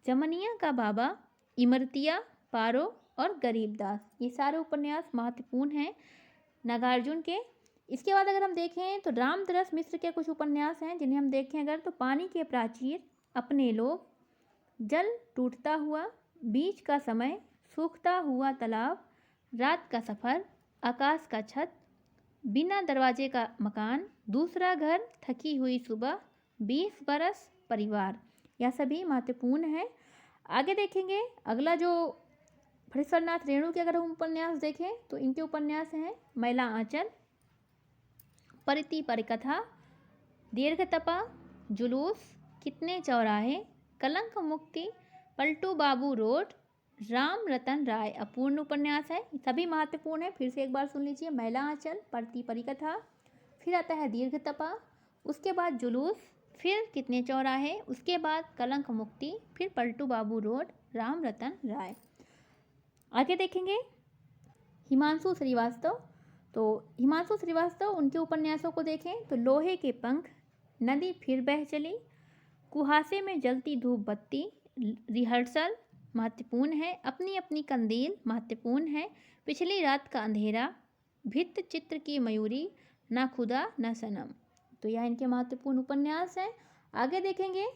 जमनिया का बाबा, इमरतिया, पारो और गरीबदास। ये सारे उपन्यास महत्वपूर्ण हैं नागार्जुन के। इसके बाद अगर हम देखें तो रामदरस मिश्र के कुछ उपन्यास हैं जिन्हें हम देखें अगर तो पानी के प्राचीर, अपने लोग, जल टूटता हुआ, बीच का समय, सूखता हुआ तालाब, रात का सफ़र, आकाश का छत, बिना दरवाजे का मकान, दूसरा घर, थकी हुई सुबह, 20 बरस, परिवार, यह सभी महत्वपूर्ण है। आगे देखेंगे अगला जो फणीश्वरनाथ रेणु के अगर हम उपन्यास देखें तो इनके उपन्यास हैं मैला आंचल, परिति परिकथा, दीर्घतपा, जुलूस, कितने चौराहे, कलंक मुक्ति, पलटू बाबू रोड, राम रतन राय। अपूर्ण उपन्यास है, सभी महत्वपूर्ण है। फिर से एक बार सुन लीजिए, मैला आंचल, परिति परिकथा, फिर आता है दीर्घतपा, उसके बाद जुलूस, फिर कितने चौराहे, उसके बाद कलंक मुक्ति, फिर पलटू बाबू रोड, राम रतन राय। आगे देखेंगे हिमांशु श्रीवास्तव। तो हिमांशु श्रीवास्तव उनके उपन्यासों को देखें तो लोहे के पंख, नदी फिर बह चली, कुहासे में जलती धूप बत्ती, रिहर्सल महत्वपूर्ण है, अपनी अपनी कंदील महत्वपूर्ण है, पिछली रात का अंधेरा, भित्त चित्र की मयूरी, ना खुदा ना सनम। तो यह इनके महत्वपूर्ण उपन्यास हैं। आगे देखेंगे,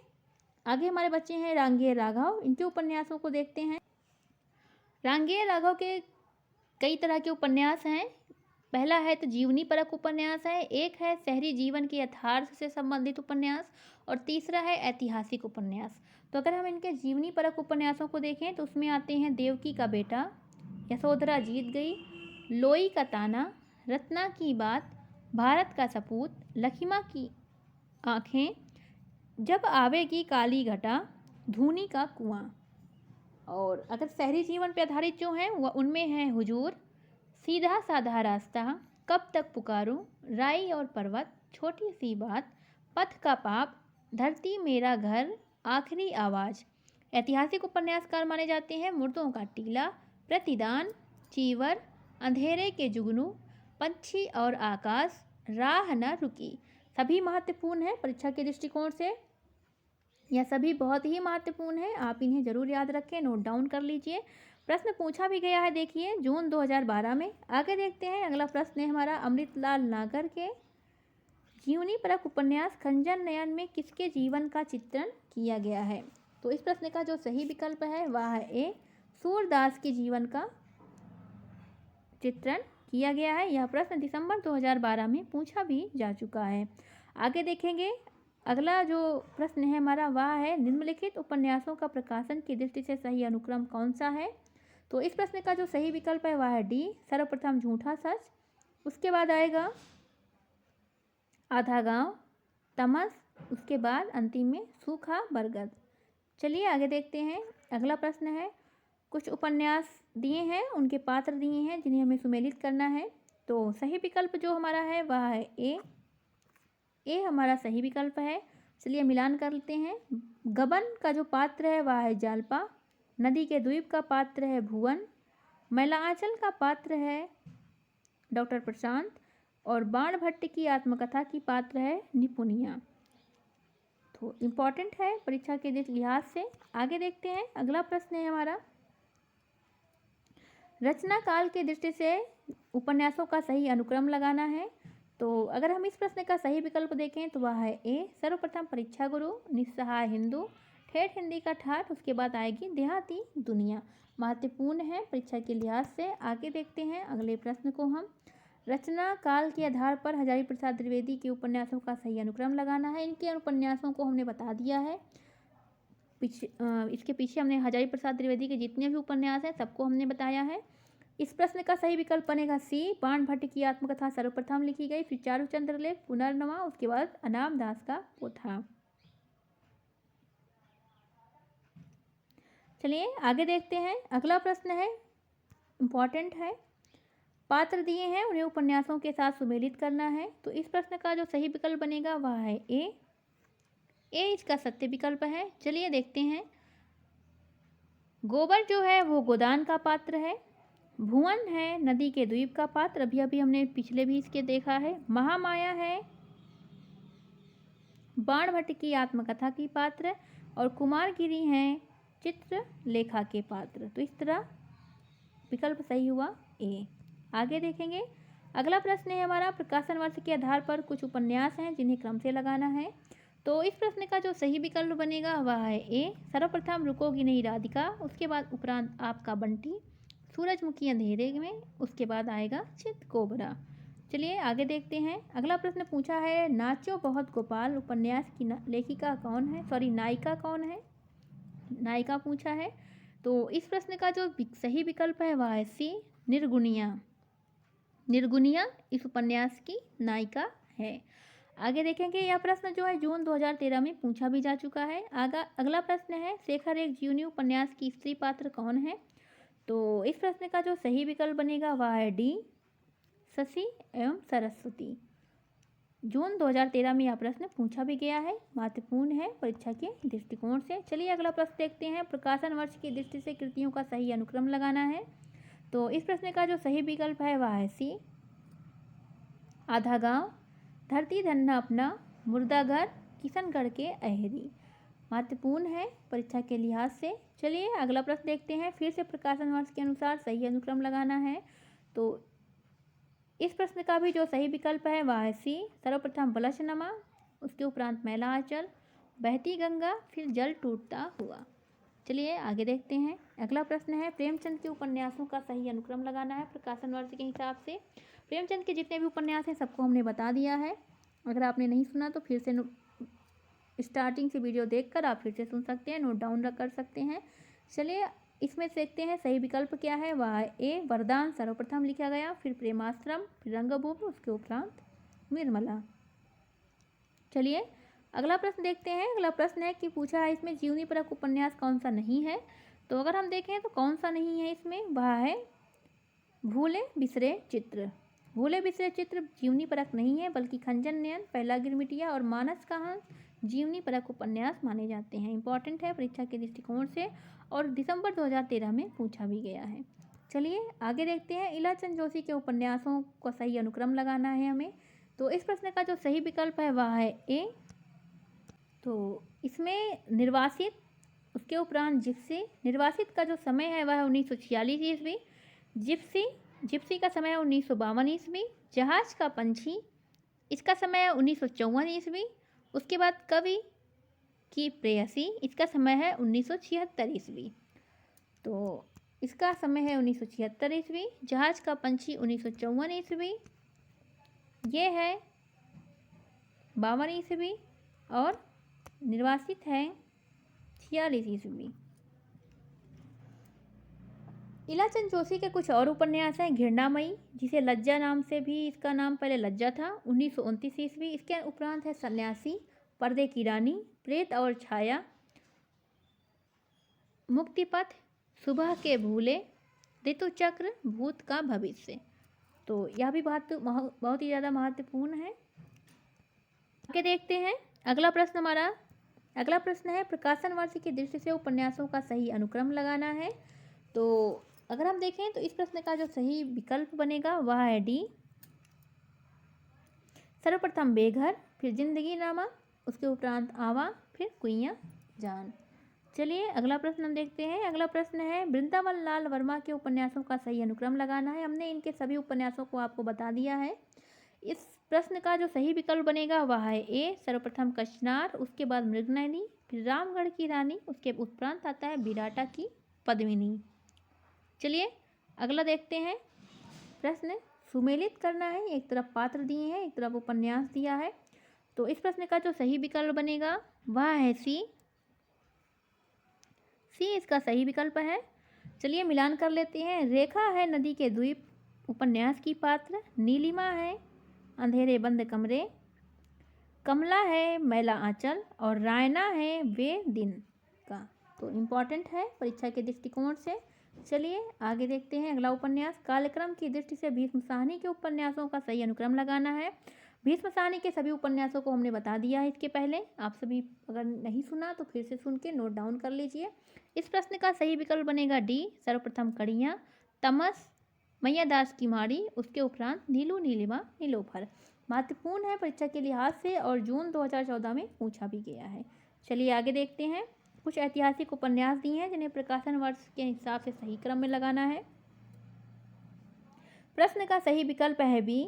आगे हमारे बच्चे हैं रांगे राघव। इनके उपन्यासों को देखते हैं। रांगे राघव के कई तरह के उपन्यास हैं। पहला है तो जीवनी परक उपन्यास है, एक है शहरी जीवन के यथार्थ से संबंधित उपन्यास और तीसरा है ऐतिहासिक उपन्यास। तो अगर हम इनके जीवनी परक उपन्यासों को देखें तो उसमें आते हैं देवकी का बेटा, यशोधरा जीत गई, लोई का ताना, रत्ना की बात, भारत का सपूत, लखिमा की आँखें, जब आवेगी काली घटा, धूनी का कुआं। और अगर शहरी जीवन पर आधारित जो हैं वह उनमें है हुजूर, सीधा साधा रास्ता, कब तक पुकारूं, राई और पर्वत, छोटी सी बात, पथ का पाप, धरती मेरा घर, आखिरी आवाज़। ऐतिहासिक उपन्यासकार माने जाते हैं मुर्दों का टीला, प्रतिदान, चीवर, अंधेरे के जुगनू, पंछी और आकाश, राह न रुकी। सभी महत्वपूर्ण है परीक्षा के दृष्टिकोण से। यह सभी बहुत ही महत्वपूर्ण है, आप इन्हें जरूर याद रखें, नोट डाउन कर लीजिए। प्रश्न पूछा भी गया है, देखिए जून 2012 में। आगे देखते हैं, अगला प्रश्न है हमारा अमृतलाल नागर के जीवनी परक उपन्यास खंजन नयन में किसके जीवन का चित्रण किया गया है। तो इस प्रश्न का जो सही विकल्प है वह है ए, सूरदास के जीवन का चित्रण किया गया है। यह प्रश्न दिसंबर 2012 में पूछा भी जा चुका है। आगे देखेंगे, अगला जो प्रश्न है हमारा वह है निम्नलिखित उपन्यासों का प्रकाशन की दृष्टि से सही अनुक्रम कौन सा है। तो इस प्रश्न का जो सही विकल्प है वह है डी, सर्वप्रथम झूठा सच, उसके बाद आएगा आधा गांव, तमस, उसके बाद अंतिम में सूखा बरगद। चलिए आगे देखते हैं, अगला प्रश्न है कुछ उपन्यास दिए हैं, उनके पात्र दिए हैं जिन्हें हमें सुमेलित करना है। तो सही विकल्प जो हमारा है वह है ए हमारा सही विकल्प है। चलिए मिलान कर लेते हैं। गबन का जो पात्र है वह है जालपा, नदी के द्वीप का पात्र है भुवन, मैलांचल का पात्र है डॉक्टर प्रशांत, और बाण भट्ट की आत्मकथा की पात्र है निपुणिया। तो इम्पॉर्टेंट है परीक्षा के लिहाज से। आगे देखते हैं, अगला प्रश्न है हमारा रचना काल के दृष्टि से उपन्यासों का सही अनुक्रम लगाना है। तो अगर हम इस प्रश्न का सही विकल्प देखें तो वह है ए, सर्वप्रथम परीक्षा गुरु, निस्सहाय हिंदू, ठेठ हिंदी का ठाठ, उसके बाद आएगी देहाती दुनिया। महत्वपूर्ण है परीक्षा के लिहाज से। आगे देखते हैं अगले प्रश्न को हम, रचना काल के आधार पर हजारी प्रसाद द्विवेदी के उपन्यासों का सही अनुक्रम लगाना है। इनके उपन्यासों को हमने बता दिया है, इसके पीछे हमने हजारी प्रसाद द्विवेदी के जितने भी उपन्यास हैं सबको हमने बताया है। इस प्रश्न का सही विकल्प बनेगा सी, बाण भट्ट की आत्मकथा सर्वप्रथम लिखी गई, फिर चारुचंद्र लेख, पुनर्नवा, उसके बाद अनाम दास का पोथा। चलिए आगे देखते हैं, अगला प्रश्न है इम्पॉर्टेंट है, पात्र दिए हैं उन्हें उपन्यासों के साथ सुमेलित करना है। तो इस प्रश्न का जो सही विकल्प बनेगा वह है ए इसका सत्य विकल्प है। चलिए देखते हैं, गोबर जो है वो गोदान का पात्र है, भुवन है नदी के द्वीप का पात्र, अभी अभी हमने पिछले भी इसके देखा है, महामाया है बाण भट्ट की आत्मकथा की पात्र, और कुमारगिरी हैं चित्रलेखा के पात्र। तो इस तरह विकल्प सही हुआ ए। आगे देखेंगे, अगला प्रश्न है हमारा प्रकाशन वर्ष के आधार पर कुछ उपन्यास हैं जिन्हें क्रम से लगाना है। तो इस प्रश्न का जो सही विकल्प बनेगा वह है ए, सर्वप्रथम रुकोगी नहीं राधिका, उसके बाद उपरांत आपका बंटी, सूरजमुखी अंधेरे में, उसके बाद आएगा चित कोबरा। चलिए आगे देखते हैं, अगला प्रश्न पूछा है नाचो बहुत गोपाल उपन्यास की लेखिका कौन है, नायिका कौन है, नायिका पूछा है। तो इस प्रश्न का जो सही विकल्प है वह है सी, निर्गुणिया इस उपन्यास की नायिका है। आगे देखेंगे, यह प्रश्न जो है जून 2013 में पूछा भी जा चुका है। अगला प्रश्न है शेखर एक जीवनी उपन्यास की स्त्री पात्र कौन है। तो इस प्रश्न का जो सही विकल्प बनेगा वह है डी, शशि एवं सरस्वती। जून 2013 में यह प्रश्न पूछा भी गया है, महत्वपूर्ण है परीक्षा के दृष्टिकोण से। चलिए अगला प्रश्न देखते हैं, प्रकाशन वर्ष की दृष्टि से कृतियों का सही अनुक्रम लगाना है। तो इस प्रश्न का जो सही विकल्प है वह है सी, आधा गांव, धरती धन्ना अपना, मुर्दाघर, किशनगढ़ के अहरी। महत्वपूर्ण है परीक्षा के लिहाज से। चलिए अगला प्रश्न देखते हैं, फिर से प्रकाशन वर्ष के अनुसार सही अनुक्रम लगाना है। तो इस प्रश्न का भी जो सही विकल्प है वह है सी, सर्वप्रथम बलशनमा, उसके उपरांत मैला आंचल, बहती गंगा, फिर जल टूटता हुआ। चलिए आगे देखते हैं, अगला प्रश्न है प्रेमचंद के उपन्यासों का सही अनुक्रम लगाना है प्रकाशन वर्ष के हिसाब से। प्रेमचंद के जितने भी उपन्यास हैं सबको हमने बता दिया है, अगर आपने नहीं सुना तो फिर से स्टार्टिंग से वीडियो देखकर आप फिर से सुन सकते हैं, नोट डाउन कर सकते हैं। चलिए इसमें देखते हैं सही विकल्प क्या है, वह ए, वरदान सर्वप्रथम लिखा गया, फिर प्रेमाश्रम, फिर रंगभूमि, उसके उपरांत निर्मला। चलिए अगला प्रश्न देखते हैं, अगला प्रश्न है कि पूछा है इसमें जीवनी परक उपन्यास कौन सा नहीं है। तो अगर हम देखें तो कौन सा नहीं है इसमें, वह है भूले बिसरे चित्र। भूले बिसरे चित्र जीवनी परक नहीं है, बल्कि खंजन नयन, पहला गिरमिटिया और मानस का हंस जीवनी परक उपन्यास माने जाते हैं। इंपॉर्टेंट है परीक्षा के दृष्टिकोण से, और दिसंबर 2013 में पूछा भी गया है। चलिए आगे देखते हैं, इलाचंद जोशी के उपन्यासों का सही अनुक्रम लगाना है हमें। तो इस प्रश्न का जो सही विकल्प है वह है ए। तो इसमें निर्वासित, उसके उपरांत जिप्सी। निर्वासित का जो समय है वह है 1946 ईस्वी। जिप्सी, जिप्सी का समय है 1952 ईस्वी। जहाज का पंछी, इसका समय है 1954 ईस्वी। उसके बाद कवि की प्रेयसी, इसका समय है 1976 ईस्वी। तो इसका समय है 1976 ईस्वी। जहाज का पंछी 1954 ईस्वी, ये है 52 ईस्वी, और निर्वासित है 46 ईस्वी। इलाचंद जोशी के कुछ और उपन्यास हैं। घृणामयी, जिसे लज्जा नाम से भी, इसका नाम पहले लज्जा था, 1929 ईस्वी। इसके उपरांत है सन्यासी, पर्दे की रानी, प्रेत और छाया, मुक्तिपथ, सुबह के भूले, ऋतुचक्र, भूत का भविष्य। तो यह भी बहुत ही ज़्यादा महत्वपूर्ण है। आगे देखते हैं अगला प्रश्न हमारा। अगला प्रश्न है, प्रकाशन वर्ष की दृष्टि से उपन्यासों का सही अनुक्रम लगाना है। तो अगर हम देखें तो इस प्रश्न का जो सही विकल्प बनेगा वह है डी। सर्वप्रथम बेघर, फिर जिंदगी नामा, उसके उपरांत आवा, फिर कुइयाँ जान। चलिए अगला प्रश्न हम देखते हैं। अगला प्रश्न है, वृंदावन लाल वर्मा के उपन्यासों का सही अनुक्रम लगाना है। हमने इनके सभी उपन्यासों को आपको बता दिया है। इस प्रश्न का जो सही विकल्प बनेगा वह है ए। सर्वप्रथम कचनार, उसके बाद मृगनयनी, फिर रामगढ़ की रानी, उसके उपरांत आता है विराटा की पद्मिनी। चलिए अगला देखते हैं। प्रश्न सुमेलित करना है, एक तरफ पात्र दिए हैं, एक तरफ उपन्यास दिया है। तो इस प्रश्न का जो सही विकल्प बनेगा वह है सी। सी इसका सही विकल्प है। चलिए मिलान कर लेते हैं। रेखा है नदी के द्वीप उपन्यास की पात्र, नीलिमा है अंधेरे बंद कमरे, कमला है मैला आंचल, और रायना है वे दिन का। तो इम्पॉर्टेंट है परीक्षा के दृष्टिकोण से। चलिए आगे देखते हैं अगला उपन्यास। कालक्रम की दृष्टि से भीष्म साहनी के उपन्यासों का सही अनुक्रम लगाना है। भीष्म साहनी के सभी उपन्यासों को हमने बता दिया है इसके पहले। आप सभी अगर नहीं सुना तो फिर से सुन के नोट डाउन कर लीजिए। इस प्रश्न का सही विकल्प बनेगा डी। सर्वप्रथम कड़ियाँ, तमस, मैया दास की माड़ी, उसके उपरांत नीलू, नीलिमा, नीलोफर। महत्वपूर्ण है परीक्षा के लिहाज से और जून 2014 में पूछा भी गया है। चलिए आगे देखते हैं। कुछ ऐतिहासिक उपन्यास दिए हैं जिन्हें प्रकाशन वर्ष के हिसाब से सही क्रम में लगाना है। प्रश्न का सही विकल्प है बी।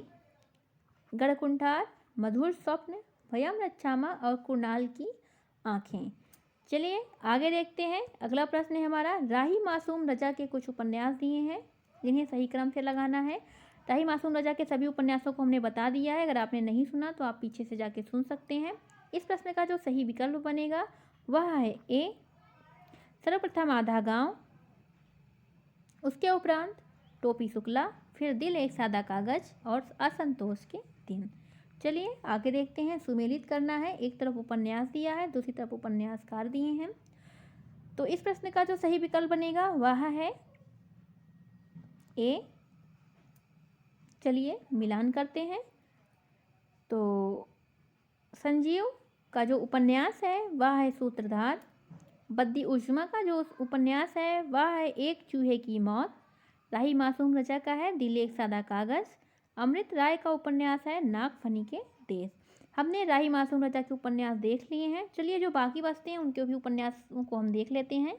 गढ़कुंठार, मधुर स्वप्न, भयमृच्छामा और कुणाल की आंखें। चलिए आगे देखते हैं। अगला प्रश्न है हमारा, राही मासूम रजा के कुछ उपन्यास दिए हैं जिन्हें सही क्रम से लगाना है। राही मासूम रजा के सभी उपन्यासों को हमने बता दिया है। अगर आपने नहीं सुना तो आप पीछे से जाके सुन सकते हैं। इस प्रश्न का जो सही विकल्प बनेगा वह है ए। सर्वप्रथम आधा गांव, उसके उपरांत टोपी शुक्ला, फिर दिल एक सादा कागज और असंतोष के दिन। चलिए आगे देखते हैं। सुमेलित करना है, एक तरफ उपन्यास दिया है, दूसरी तरफ उपन्यासकार दिए हैं। तो इस प्रश्न का जो सही विकल्प बनेगा वह है ए। चलिए मिलान करते हैं। तो संजीव का जो उपन्यास है वह है सूत्रधार। बद्दी उज्जमा का जो उपन्यास है वह है एक चूहे की मौत। राही मासूम रजा का है दिल एक सादा कागज। अमृत राय का उपन्यास है नागफनी के देश। हमने राही मासूम रजा के उपन्यास देख लिए हैं। चलिए जो बाकी बचते हैं उनके भी उपन्यासों को हम देख लेते हैं।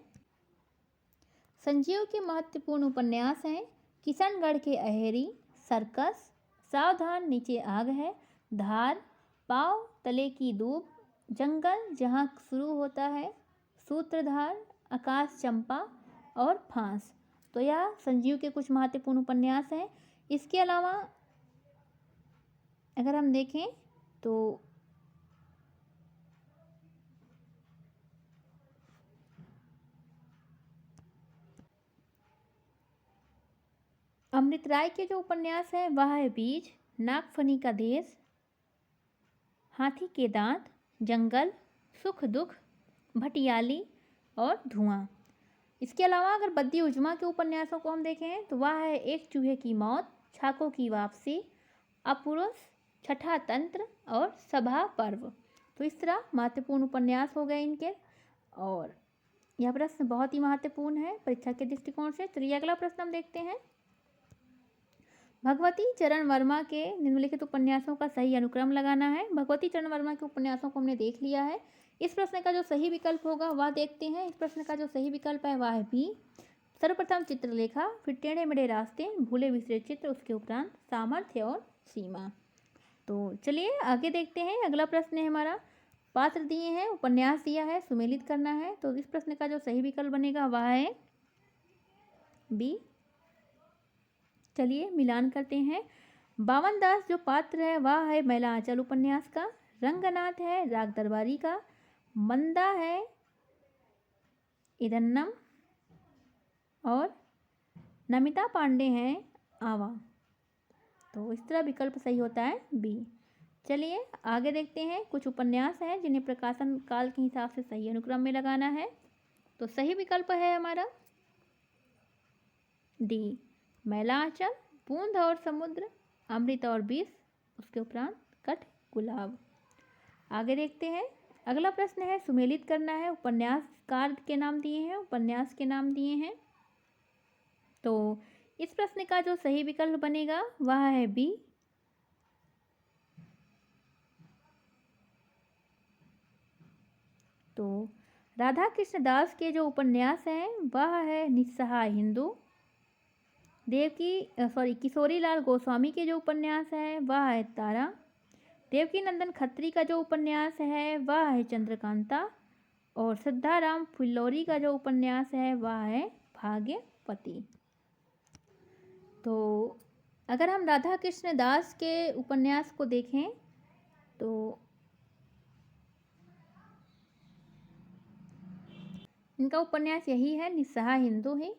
संजीव के महत्वपूर्ण उपन्यास हैं किशनगढ़ के अहेरी, सर्कस, सावधान नीचे आग है, धार, पाँव तले की दूब, जंगल जहाँ शुरू होता है, सूत्रधार, आकाश चंपा और फांस। तो यह संजीव के कुछ महत्वपूर्ण उपन्यास हैं। इसके अलावा अगर हम देखें तो अमृत राय के जो उपन्यास है वह है बीज, नागफनी का देश, हाथी के दांत, जंगल, सुख दुख, भटियाली और धुआं। इसके अलावा अगर बद्दी उज्जमा के उपन्यासों को हम देखें तो वह है एक चूहे की मौत, छाकों की वापसी, अपुरुष, छठा तंत्र और सभा पर्व। तो इस तरह महत्वपूर्ण उपन्यास हो गए इनके। और यह प्रश्न बहुत ही महत्वपूर्ण है परीक्षा के दृष्टिकोण से। चलिए अगला प्रश्न हम देखते हैं। भगवती चरण वर्मा के निम्नलिखित उपन्यासों का सही अनुक्रम लगाना है। भगवती चरण वर्मा के उपन्यासों को हमने देख लिया है। इस प्रश्न का जो सही विकल्प होगा वह देखते हैं। इस प्रश्न का जो सही विकल्प है वह है बी, सर्वप्रथम चित्रलेखा, फिर टेढ़े मेढ़े रास्ते, भूले बिसरे चित्र, उसके उपरांत सामर्थ्य और सीमा। तो चलिए आगे देखते हैं। अगला प्रश्न है हमारा, पात्र दिए हैं, उपन्यास दिया है, सुमेलित करना है। तो इस प्रश्न का जो सही विकल्प बनेगा वह है बी। चलिए मिलान करते हैं। बावन दास जो पात्र है वह है मैला आंचल उपन्यास का, रंगनाथ है राग दरबारी का, मंदा है इदन्नम और नमिता पांडे हैं आवा। तो इस तरह विकल्प सही होता है बी। चलिए आगे देखते हैं। कुछ उपन्यास हैं जिन्हें प्रकाशन काल के हिसाब से सही अनुक्रम में लगाना है। तो सही विकल्प है हमारा डी, मैला आंचल, बूंद और समुद्र, अमृत और विष, उसके उपरांत कठ गुलाब। आगे देखते हैं। अगला प्रश्न है, सुमेलित करना है। उपन्यासकार के नाम दिए हैं, उपन्यास के नाम दिए हैं। तो इस प्रश्न का जो सही विकल्प बनेगा वह है बी, तो राधा कृष्ण दास के जो उपन्यास हैं वह है निस्सहाय हिंदू। किशोरी लाल गोस्वामी के जो उपन्यास है वह है तारा। देवकी नंदन खत्री का जो उपन्यास है वह है चंद्रकांता। और सिद्धाराम फिल्लोरी का जो उपन्यास है वह है भाग्यवती। तो अगर हम राधा कृष्ण दास के उपन्यास को देखें तो इनका उपन्यास यही है, निस्सहाय हिंदू ही।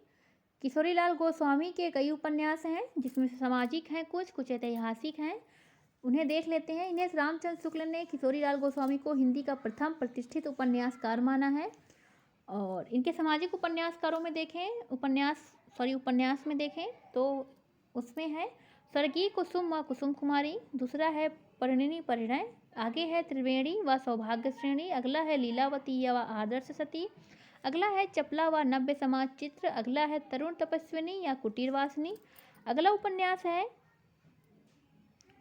किशोरी लाल गोस्वामी के कई उपन्यास हैं जिसमें से सामाजिक हैं, कुछ ऐतिहासिक हैं। उन्हें देख लेते हैं। इन्हें रामचंद्र शुक्ल ने किशोरी लाल गोस्वामी को हिंदी का प्रथम प्रतिष्ठित उपन्यासकार माना है। और इनके सामाजिक उपन्यासकारों में देखें उपन्यास में देखें तो उसमें है स्वर्गीय कुसुम व कुसुम कुमारी, दूसरा है परिणीनि परिणय, आगे है त्रिवेणी व सौभाग्य श्रेणी, अगला है लीलावती व आदर्श सती, अगला है चपला व नव्य समाज चित्र, अगला है तरुण तपस्विनी या कुटीर वासिनी, अगला उपन्यास है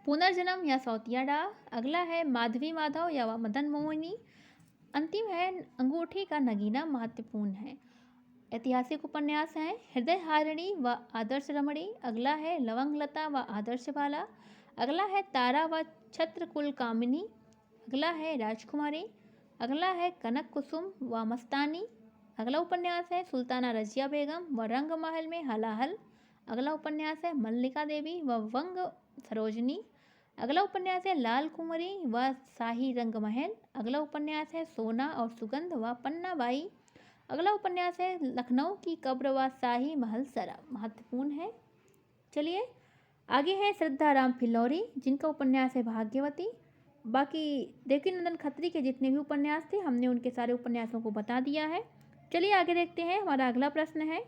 पुनर्जन्म या सौतिया डाह, अगला है माधवी माधव या मदन मोहिनी, अंतिम है अंगूठी का नगीना महत्वपूर्ण है। ऐतिहासिक उपन्यास हैं हृदय हारिणी व आदर्श रमणी, अगला है लवंग लता व आदर्श बाला, अगला है तारा व छत्रकुल कामिनी, अगला है राजकुमारी, अगला है कनक कुसुम व मस्तानी, अगला उपन्यास है सुल्ताना रजिया बेगम व रंग महल में हलाहल, अगला उपन्यास है मल्लिका देवी व वंग सरोजनी, अगला उपन्यास है लाल कुंवरी व शाही रंग महल, अगला उपन्यास है सोना और सुगंध व पन्ना बाई, अगला उपन्यास है लखनऊ की कब्र व शाही महल सरा। महत्वपूर्ण है। चलिए आगे है श्रद्धाराम फिल्लौरी जिनका उपन्यास है भाग्यवती। बाकी देवकीनंदन खत्री के जितने भी उपन्यास थे हमने उनके सारे उपन्यासों को बता दिया है। चलिए आगे देखते हैं। हमारा अगला प्रश्न है,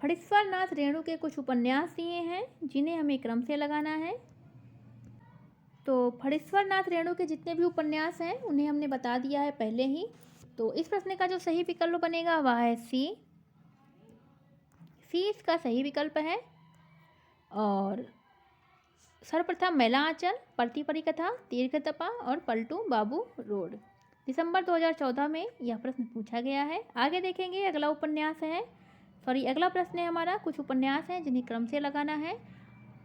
फणीश्वर नाथ रेणु के कुछ उपन्यास दिए हैं जिन्हें हमें क्रम से लगाना है। तो फणीश्वर नाथ रेणु के जितने भी उपन्यास हैं उन्हें हमने बता दिया है पहले ही। तो इस प्रश्न का जो सही विकल्प बनेगा वह है सी इसका सही विकल्प है। और सर्वप्रथम मैला आंचल, पलती परिकथा, तीर्थतपा और पलटू बाबू रोड। दिसंबर 2014 में यह प्रश्न पूछा गया है। आगे देखेंगे। अगला प्रश्न है हमारा, कुछ उपन्यास हैं जिन्हें क्रम से लगाना है।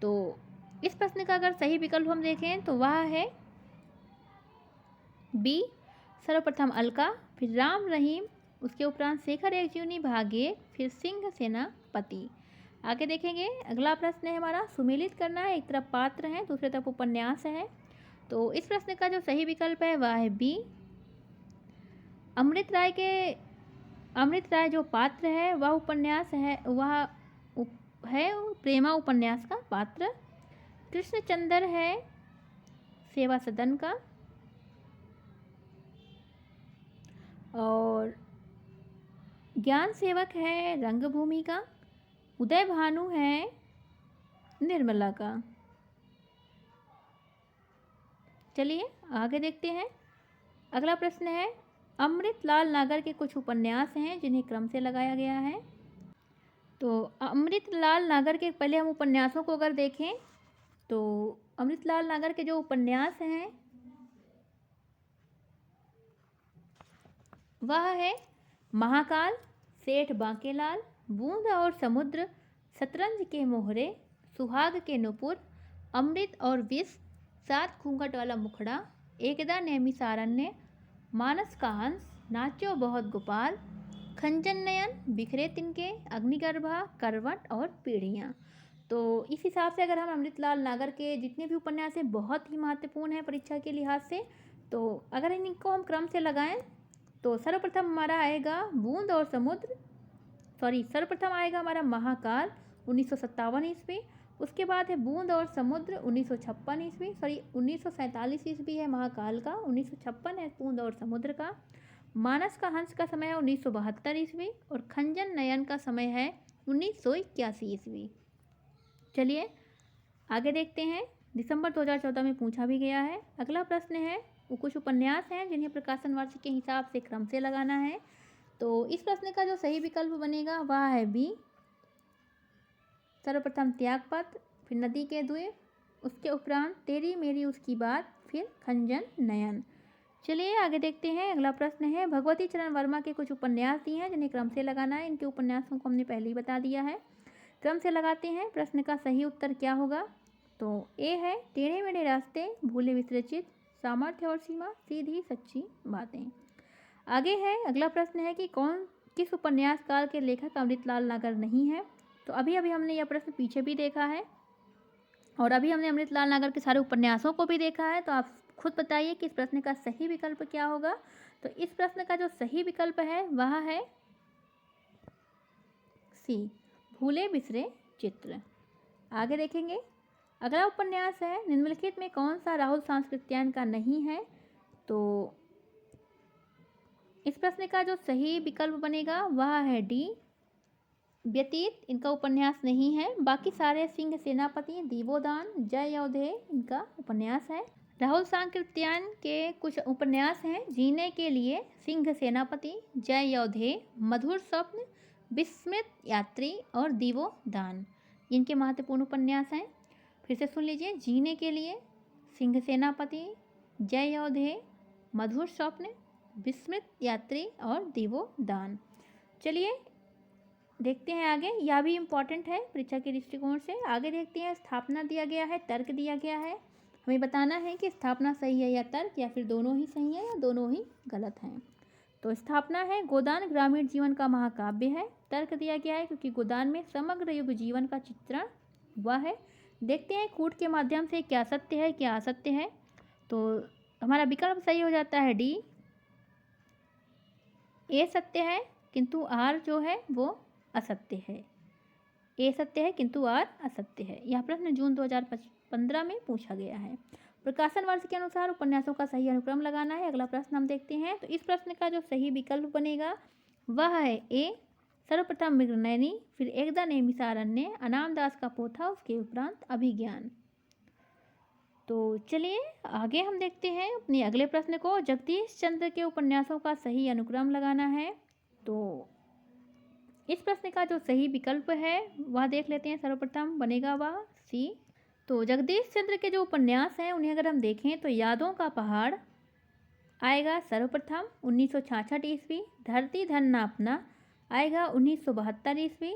तो इस प्रश्न का अगर सही विकल्प हम देखें तो वह है बी, सर्वप्रथम अलका, फिर राम रहीम, उसके उपरांत शेखर एकजीवनी भाग 1, फिर सिंह सेनापति। आगे देखेंगे। अगला प्रश्न है हमारा, सुमेलित करना है। एक तरफ पात्र हैं, दूसरी तरफ उपन्यास है। तो इस प्रश्न का जो सही विकल्प है वह है बी, अमृत राय जो पात्र है वह है प्रेमा उपन्यास का पात्र। कृष्णचंद्र है सेवा सदन का। और ज्ञान सेवक है रंगभूमि का। उदय भानु है निर्मला का। चलिए आगे देखते हैं। अगला प्रश्न है, अमृतलाल नागर के कुछ उपन्यास हैं जिन्हें क्रम से लगाया गया है। तो अमृतलाल नागर के पहले हम उपन्यासों को अगर देखें तो अमृतलाल नागर के जो उपन्यास हैं वह है महाकाल, सेठ बांकेलाल, बूंद और समुद्र, शतरंज के मोहरे, सुहाग के नुपुर, अमृत और विष, सात घूंघट वाला मुखड़ा, एकदा नैमिषारण्य, मानस का हंस, नाचो बहुत गोपाल, खंजन नयन, बिखरे तिनके, अग्निगर्भा, करवट और पीढ़ियाँ। तो इस हिसाब से अगर हम अमृतलाल नागर के जितने भी उपन्यास हैं बहुत ही महत्वपूर्ण हैं परीक्षा के लिहाज से। तो अगर इनको हम क्रम से लगाएं तो सर्वप्रथम हमारा आएगा बूंद और समुद्र, सर्वप्रथम आएगा हमारा महाकाल 1957 ईस्वी। उसके बाद है बूंद और समुद्र 1956 ईस्वी, 1947 ईस्वी है महाकाल का, 1956 है बूंद और समुद्र का। मानस का हंस का समय है 1972 ईस्वी और खंजन नयन का समय है 1981 ईस्वी। चलिए आगे देखते हैं। दिसंबर 2014 में पूछा भी गया है। अगला प्रश्न है, वो कुछ उपन्यास हैं जिन्हें प्रकाशन वर्ष के हिसाब से क्रम से लगाना है। तो इस प्रश्न का जो सही विकल्प बनेगा वह है बी, सर्वप्रथम त्यागपत्र, फिर नदी के द्वीप, उसके उपरांत तेरी मेरी उसकी बात, फिर खंजन नयन। चलिए आगे देखते हैं। अगला प्रश्न है, भगवती चरण वर्मा के कुछ उपन्यास दिए हैं जिन्हें क्रम से लगाना है। इनके उपन्यासों को हमने पहले ही बता दिया है। क्रम से लगाते हैं। प्रश्न का सही उत्तर क्या होगा? तो ए है टेढ़े मेढ़े रास्ते, भूले बिसरे चित, सामर्थ्य और सीमा, सीधी सच्ची बातें। आगे है अगला प्रश्न है कि किस उपन्यास काल के लेखक अमृतलाल नागर नहीं है। तो अभी हमने यह प्रश्न पीछे भी देखा है और अभी हमने अमृतलाल नागर के सारे उपन्यासों को भी देखा है। तो आप खुद बताइए कि इस प्रश्न का सही विकल्प क्या होगा। तो इस प्रश्न का जो सही विकल्प है वह है सी, भूले बिसरे चित्र। आगे देखेंगे। अगला उपन्यास है, निम्नलिखित में कौन सा राहुल सांस्कृत्यायन का नहीं है। तो इस प्रश्न का जो सही विकल्प बनेगा वह है डी, व्यतीत। इनका उपन्यास नहीं है। बाकी सारे सिंह सेनापति, दीवोदान, जय योधे इनका उपन्यास है। राहुल सांकृत्यायन के कुछ उपन्यास हैं, जीने के लिए, सिंह सेनापति, जय योधे, मधुर स्वप्न, विस्मित यात्री और दीवोदान इनके महत्वपूर्ण उपन्यास हैं। फिर से सुन लीजिए, जीने के लिए, सिंह सेनापति, जय योधे, मधुर स्वप्न, विस्मित यात्री और दीवोदान। चलिए देखते हैं आगे। यह भी इम्पॉर्टेंट है परीक्षा के दृष्टिकोण से। आगे देखते हैं। स्थापना दिया गया है, तर्क दिया गया है। हमें बताना है कि स्थापना सही है या तर्क, या फिर दोनों ही सही है या दोनों ही गलत हैं। तो स्थापना है, गोदान ग्रामीण जीवन का महाकाव्य है। तर्क दिया गया है क्योंकि गोदान में समग्र युग जीवन का चित्रण हुआ है। देखते हैं कूट के माध्यम से क्या सत्य है क्या असत्य है। तो हमारा विकल्प सही हो जाता है डी, ए सत्य है किंतु आर जो है वो असत्य है। ए सत्य है किंतु आर असत्य है। यह प्रश्न जून 2015 में पूछा गया है। प्रकाशन वर्ष के अनुसार उपन्यासों का सही अनुक्रम लगाना है। अगला प्रश्न हम देखते हैं। तो इस प्रश्न का जो सही विकल्प बनेगा वह है ए, सर्वप्रथम मृगनयनी, फिर एकदा नैमिषारण्य, अनाम दास का पोथा, उसके उपरांत अभिज्ञान। तो चलिए आगे हम देखते हैं अपने अगले प्रश्न को। जगदीश चंद्र के उपन्यासों का सही अनुक्रम लगाना है। तो इस प्रश्न का जो सही विकल्प है वह देख लेते हैं। सर्वप्रथम बनेगा वह सी। तो जगदीश चंद्र के जो उपन्यास हैं उन्हें अगर हम देखें तो यादों का पहाड़ आएगा सर्वप्रथम 1966 ईस्वी। धरती धन नापना आएगा 1972 ईस्वी।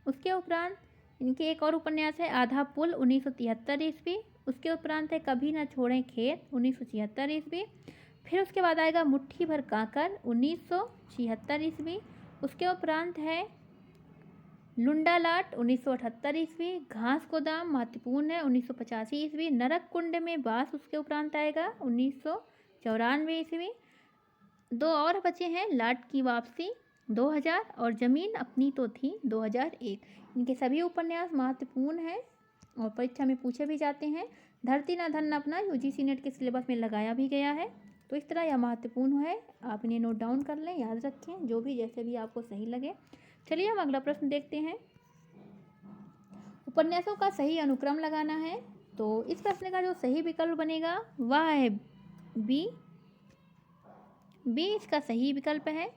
उसके उपरांत इनके एक और उपन्यास है आधा पुल 1973 ईस्वी। उसके उपरांत है कभी न छोड़ें खेत 1976 ईस्वी। फिर उसके बाद आएगा मुट्ठी भर काकर 1976 ईस्वी। उसके उपरांत है लुंडा लाट 1978 ईस्वी। घास गोदाम महत्वपूर्ण है 1985 ईस्वी। नरक कुंड में बास उसके उपरांत आएगा 1994 ईस्वी। दो और बचे हैं, लाट की वापसी 2000 और जमीन अपनी तो थी 2001। इनके सभी उपन्यास महत्वपूर्ण हैं और परीक्षा में पूछे भी जाते हैं। धरती न धन न अपना यूजीसी नेट के सिलेबस में लगाया भी गया है। तो इस तरह यह महत्वपूर्ण है, आप इन्हें नोट डाउन कर लें, याद रखें, जो भी जैसे भी आपको सही लगे। चलिए हम अगला प्रश्न देखते हैं। उपन्यासों का सही अनुक्रम लगाना है। तो इस प्रश्न का जो सही विकल्प बनेगा वह है बी, बी इसका सही विकल्प है।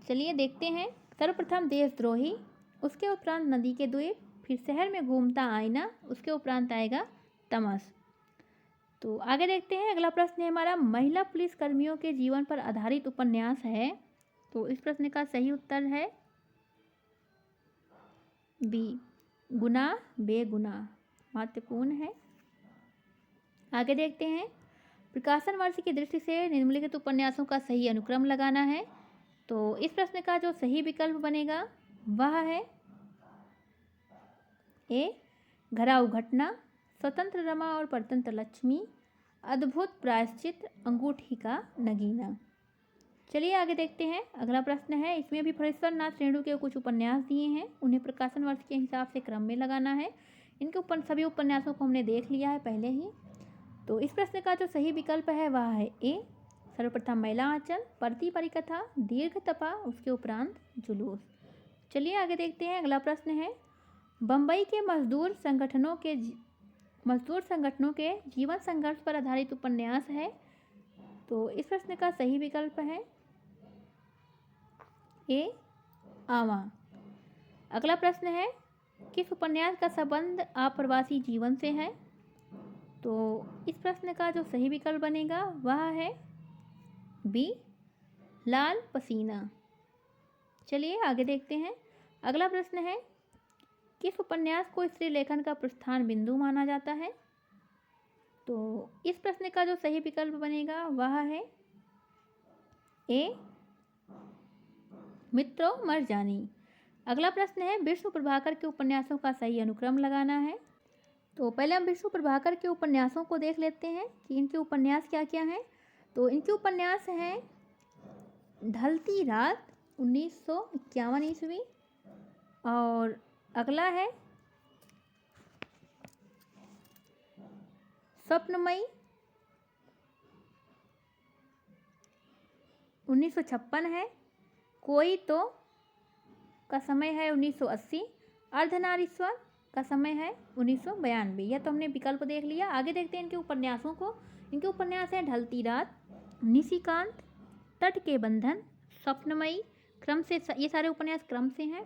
चलिए देखते हैं। सर्वप्रथम देशद्रोही, उसके उपरांत नदी के द्वीप, फिर शहर में घूमता आईना, उसके उपरांत आएगा तमस। तो आगे देखते हैं। अगला प्रश्न है हमारा, महिला पुलिस कर्मियों के जीवन पर आधारित उपन्यास है। तो इस प्रश्न का सही उत्तर है बी, गुनाह बेगुनाह। महत्वपूर्ण है। आगे देखते हैं। प्रकाशन वर्ष की दृष्टि से निम्नलिखित उपन्यासों का सही अनुक्रम लगाना है। तो इस प्रश्न का जो सही विकल्प बनेगा वह है ए, घराऊ घटना, स्वतंत्र रमा और परतंत्र लक्ष्मी, अद्भुत प्रायश्चित, अंगूठी का नगीना। चलिए आगे देखते हैं। अगला प्रश्न है, इसमें भी फणीश्वर नाथ रेणु के कुछ उपन्यास दिए हैं, उन्हें प्रकाशन वर्ष के हिसाब से क्रम में लगाना है। इनके सभी उपन्यासों को हमने देख लिया है पहले ही। तो इस प्रश्न का जो सही विकल्प है वह है ए, सर्वप्रथम महिला आंचल, परती परिकथा, दीर्घ तपा, उसके उपरांत जुलूस। चलिए आगे देखते हैं। अगला प्रश्न है, बम्बई के मजदूर संगठनों के जीवन संघर्ष पर आधारित उपन्यास है। तो इस प्रश्न का सही विकल्प है ए, आवा। अगला प्रश्न है, किस उपन्यास का संबंध आप्रवासी जीवन से है। तो इस प्रश्न का जो सही विकल्प बनेगा वह है बी, लाल पसीना। चलिए आगे देखते हैं। अगला प्रश्न है, किस उपन्यास को स्त्री लेखन का प्रस्थान बिंदु माना जाता है। तो इस प्रश्न का जो सही विकल्प बनेगा वह है ए, मित्रों मरजानी। अगला प्रश्न है, विष्णु प्रभाकर के उपन्यासों का सही अनुक्रम लगाना है। तो पहले हम विष्णु प्रभाकर के उपन्यासों को देख लेते हैं कि इनके उपन्यास क्या क्या हैं। तो इनके उपन्यास हैं ढलती रात 1951 ईस्वी, और अगला है स्वप्नमयी 1956 है, कोई तो का समय है 1980, अर्धनारीश्वर का समय है 1992। यह तो हमने विकल्प देख लिया। आगे देखते हैं इनके उपन्यासों को। इनके उपन्यास हैं ढलती रात, निशिकांत, तट के बंधन, स्वप्नमयी, क्रम से ये सारे उपन्यास क्रम से हैं,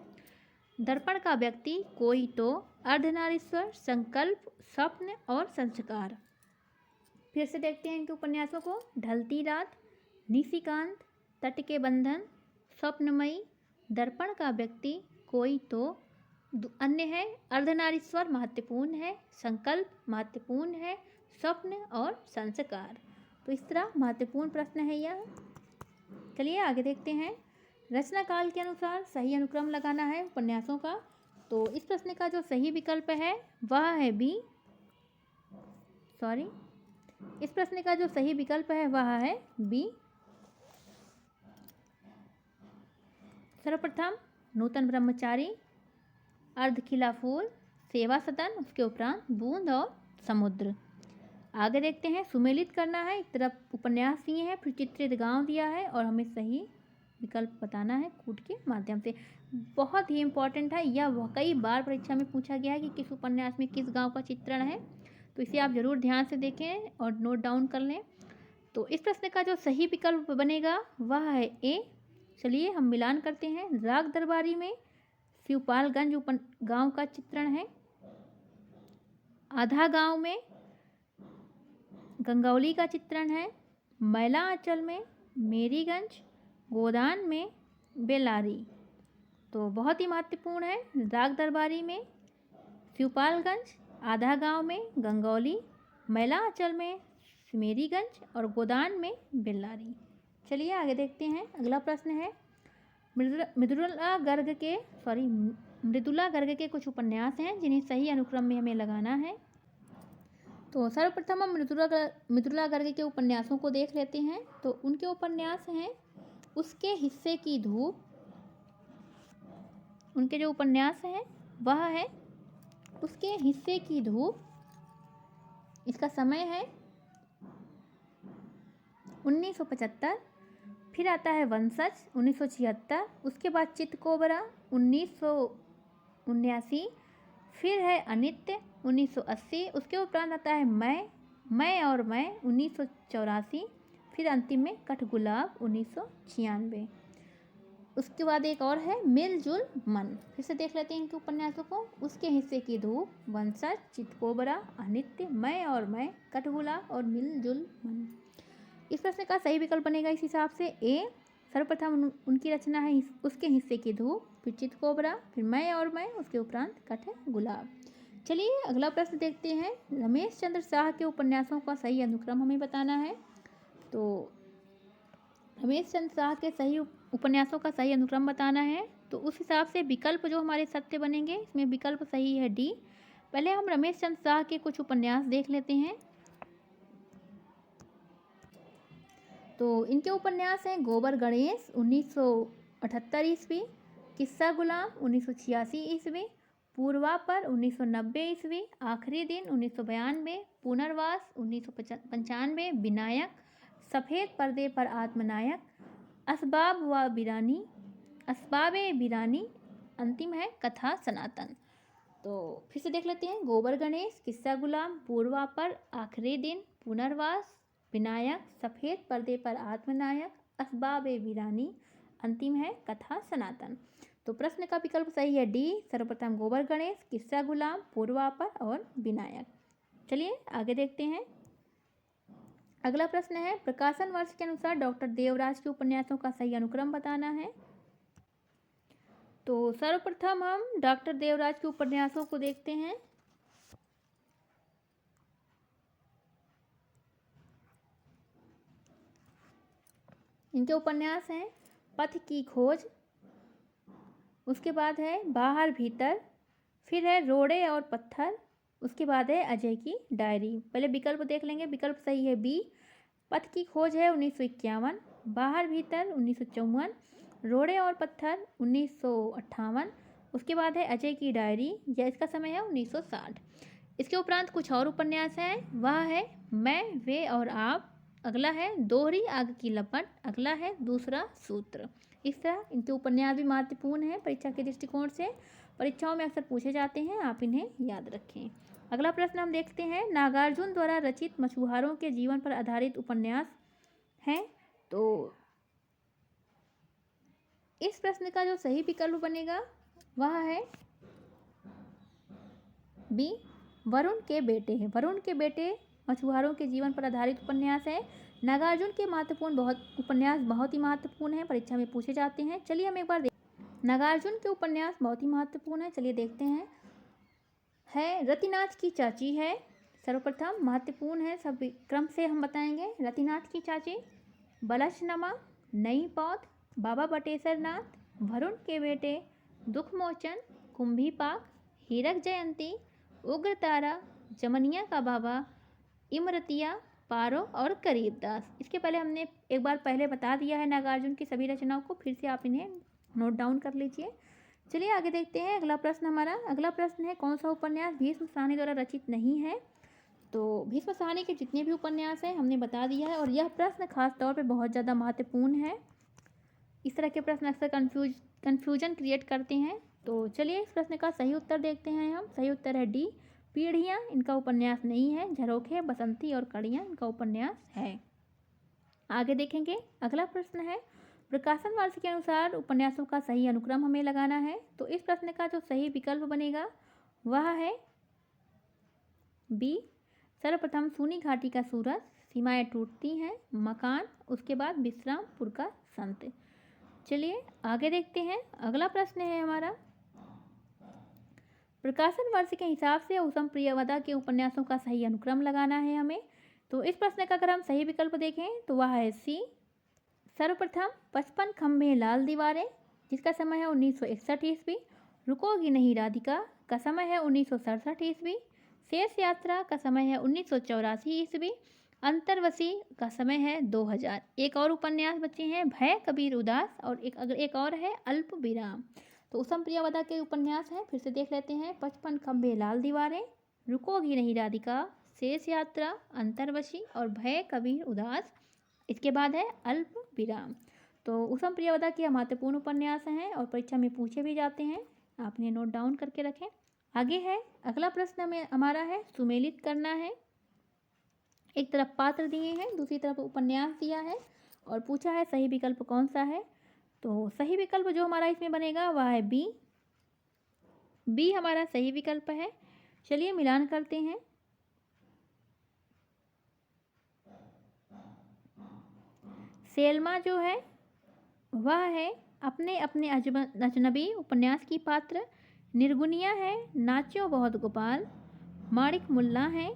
दर्पण का व्यक्ति, कोई तो, अर्धनारीश्वर, संकल्प, स्वप्न और संस्कार। फिर से देखते हैं इनके उपन्यासों को। ढलती रात, निशिकांत, तट के बंधन, स्वप्नमयी, दर्पण का व्यक्ति, कोई तो, अन्य है अर्धनारीश्वर महत्वपूर्ण है, संकल्प महत्वपूर्ण है, स्वप्न और संस्कार। तो इस तरह महत्वपूर्ण प्रश्न है यह। चलिए आगे देखते हैं। रचना काल के अनुसार सही अनुक्रम लगाना है उपन्यासों का। तो इस प्रश्न का जो सही विकल्प है वह है बी, इस प्रश्न का जो सही विकल्प है वह है बी, सर्वप्रथम नूतन ब्रह्मचारी, अर्ध खिला फूल, सेवा सदन, उसके उपरांत बूंद और समुद्र। आगे देखते हैं। सुमेलित करना है, एक तरफ उपन्यास दिए हैं, फिर चित्रित गांव दिया है और हमें सही विकल्प बताना है कूट के माध्यम से। बहुत ही इम्पोर्टेंट है यह, कई बार परीक्षा में पूछा गया है कि किस उपन्यास में किस गांव का चित्रण है। तो इसे आप ज़रूर ध्यान से देखें और नोट डाउन कर लें। तो इस प्रश्न का जो सही विकल्प बनेगा वह है ए। चलिए हम मिलान करते हैं। राग दरबारी में शिवपालगंज गांव का चित्रण है, आधा गांव में गंगौली का चित्रण है, मैला आंचल में मेरीगंज, गोदान में बेलारी। तो बहुत ही महत्वपूर्ण है। राग दरबारी में शिवपालगंज, आधा गांव में गंगौली, मैला आंचल में मेरीगंज और गोदान में बेलारी। चलिए आगे देखते हैं। अगला प्रश्न है, मृदुला गर्ग के कुछ उपन्यास हैं जिन्हें सही अनुक्रम में हमें लगाना है। तो सर्वप्रथम हम मृदुला गर्ग के उपन्यासों को देख लेते हैं। तो उनके उपन्यास हैं उसके हिस्से की धूप। उनके जो उपन्यास हैं वह है उसके हिस्से की धूप, इसका समय है 1975। फिर आता है वंशज 1976, उसके बाद चितकोबरा 1979, फिर है अनित्य 1980, उसके उपरांत आता है मैं और मैं 1984, फिर अंतिम में कठगुलाब 1996। उसके बाद एक और है मिलजुल मन। फिर से देख लेते हैं इनके उपन्यासों को। उसके हिस्से की धूप, वंशज, चितकोबरा, अनित्य, मैं और मैं, कठगुलाब और मिलजुल मन। इस प्रश्न का सही विकल्प बनेगा इस हिसाब से ए। सर्वप्रथम उनकी रचना है उसके हिस्से की धूप, फिर चितकोबरा, फिर मैं और मैं, उसके उपरांत कठगुलाब। चलिए अगला प्रश्न देखते हैं। रमेश चंद्र शाह के उपन्यासों का सही अनुक्रम हमें बताना है। तो रमेश चंद्र शाह के सही उपन्यासों का सही अनुक्रम बताना है। तो उस हिसाब से विकल्प जो हमारे सत्य बनेंगे, इसमें विकल्प सही है डी। पहले हम रमेश चंद्र शाह के कुछ उपन्यास देख लेते हैं। तो इनके उपन्यास हैं गोबर गणेश 1978 ईस्वी, किस्सा गुलाम 1986 ईस्वी, पूर्वा पर 1990 ईस्वी, आखिरी दिन 1992, पुनर्वास 1995, विनायक, सफ़ेद पर्दे पर आत्मनायक, असबाब बिरानी, अंतिम है कथा सनातन। तो फिर से देख लेते हैं। गोबर गणेश, किस्सा गुलाम, पूर्वा पर, आखिरी दिन, पुनर्वास, विनायक, सफ़ेद पर्दे पर आत्मनायक, असबाब बिरानी, अंतिम है कथा सनातन। तो प्रश्न का विकल्प सही है डी। सर्वप्रथम गोबर गणेश, किस्सा गुलाम, पूर्वा पर और विनायक। चलिए आगे देखते हैं। अगला प्रश्न है प्रकाशन वर्ष के अनुसार डॉक्टर देवराज के उपन्यासों का सही अनुक्रम बताना है। तो सर्वप्रथम हम डॉक्टर देवराज के उपन्यासों को देखते हैं। इनके उपन्यास हैं पथ की खोज, उसके बाद है बाहर भीतर, फिर है रोड़े और पत्थर, उसके बाद है अजय की डायरी। पहले विकल्प देख लेंगे। विकल्प सही है बी। पथ की खोज है 1951, बाहर भीतर 1954, रोड़े और पत्थर 1958, उसके बाद है अजय की डायरी, या इसका समय है 1960। इसके उपरांत कुछ और उपन्यास हैं। वह है मैं, वे और आप, अगला है दोहरी आग की लपट, अगला है दूसरा सूत्र। इस तरह इनके उपन्यास भी महत्वपूर्ण हैं परीक्षा के दृष्टिकोण से। परीक्षाओं में अक्सर पूछे जाते हैं, आप इन्हें याद रखें। अगला प्रश्न हम देखते हैं। नागार्जुन द्वारा रचित मछुआरों के जीवन पर आधारित उपन्यास है। तो इस प्रश्न का जो सही विकल्प बनेगा वह है बी, वरुण के बेटे हैं। वरुण के बेटे मछुआरों के जीवन पर आधारित उपन्यास है। नागार्जुन के उपन्यास बहुत ही महत्वपूर्ण हैं, परीक्षा में पूछे जाते हैं। चलिए हम एक बार नागार्जुन के उपन्यास बहुत ही महत्वपूर्ण है, चलिए देखते हैं। है रतिनाथ की चाची है सर्वप्रथम, महत्वपूर्ण है, सब क्रम से हम बताएंगे। रतिनाथ की चाची, बलशनमा, नई पौध, बाबा बटेश्वर नाथ, वरुण के बेटे, दुखमोचन, कुंभी पाक, हीरक जयंती, उग्रतारा, जमनिया का बाबा, इमरतिया, पारो और करीबदास। इसके पहले हमने एक बार पहले बता दिया है नागार्जुन की सभी रचनाओं को, फिर से आप इन्हें नोट डाउन कर लीजिए। चलिए आगे देखते हैं। अगला प्रश्न हमारा अगला प्रश्न है कौन सा उपन्यास भीष्म साहनी द्वारा रचित नहीं है। तो भीष्म साहनी के जितने भी उपन्यास हैं हमने बता दिया है, और यह प्रश्न खास तौर पे बहुत ज़्यादा महत्वपूर्ण है। इस तरह के प्रश्न अक्सर कन्फ्यूजन क्रिएट करते हैं। तो चलिए इस प्रश्न का सही उत्तर देखते हैं हम। सही उत्तर है डी, पीढ़ियाँ इनका उपन्यास नहीं है। झरोखे, बसंती और कड़ियाँ इनका उपन्यास है। आगे देखेंगे। अगला प्रश्न है प्रकाशन वर्ष के अनुसार उपन्यासों का सही अनुक्रम हमें लगाना है। तो इस प्रश्न का जो सही विकल्प बनेगा वह है बी। सर्वप्रथम सूनी घाटी का सूरज, सीमाएं टूटती हैं, मकान, उसके बाद विश्रामपुर का संत। चलिए आगे देखते हैं। अगला प्रश्न है हमारा प्रकाशन वर्ष के हिसाब से उसम प्रियवदा के उपन्यासों का सही अनुक्रम लगाना है हमें। तो इस प्रश्न का अगर हम सही विकल्प देखें तो वह है सी। सर्वप्रथम 55 खंभे लाल दीवारें, जिसका समय है 1961 ईस्वी, रुकोगी नहीं राधिका का समय है 1967 ईस्वी, शेष यात्रा का समय है 1984 ईस्वी, अंतर्वसी का समय है 2000। एक और उपन्यास बचे हैं भय कबीर उदास, और एक और है अल्प विराम। तो उसम प्रियवदा के उपन्यास हैं, फिर से देख लेते हैं। 55 खंभे लाल दीवारें, रुकोगी नहीं राधिका, शेष यात्रा, अंतर्वशी और भय कबीर उदास। इसके बाद है अल्प विराम। तो उसम प्रियवदा के महत्वपूर्ण उपन्यास हैं और परीक्षा में पूछे भी जाते हैं, आपने नोट डाउन करके रखें। आगे है अगला प्रश्न में हमारा है सुमेलित करना है। एक तरफ पात्र दिए हैं, दूसरी तरफ उपन्यास दिया है और पूछा है सही विकल्प कौन सा है। तो सही विकल्प जो हमारा इसमें बनेगा वह है बी। बी हमारा सही विकल्प है। चलिए मिलान करते हैं। सेल्मा जो है वह है अपने अपने अजनबी उपन्यास की पात्र। निर्गुनिया है नाचो बहुत गोपाल। माणिक मुल्ला है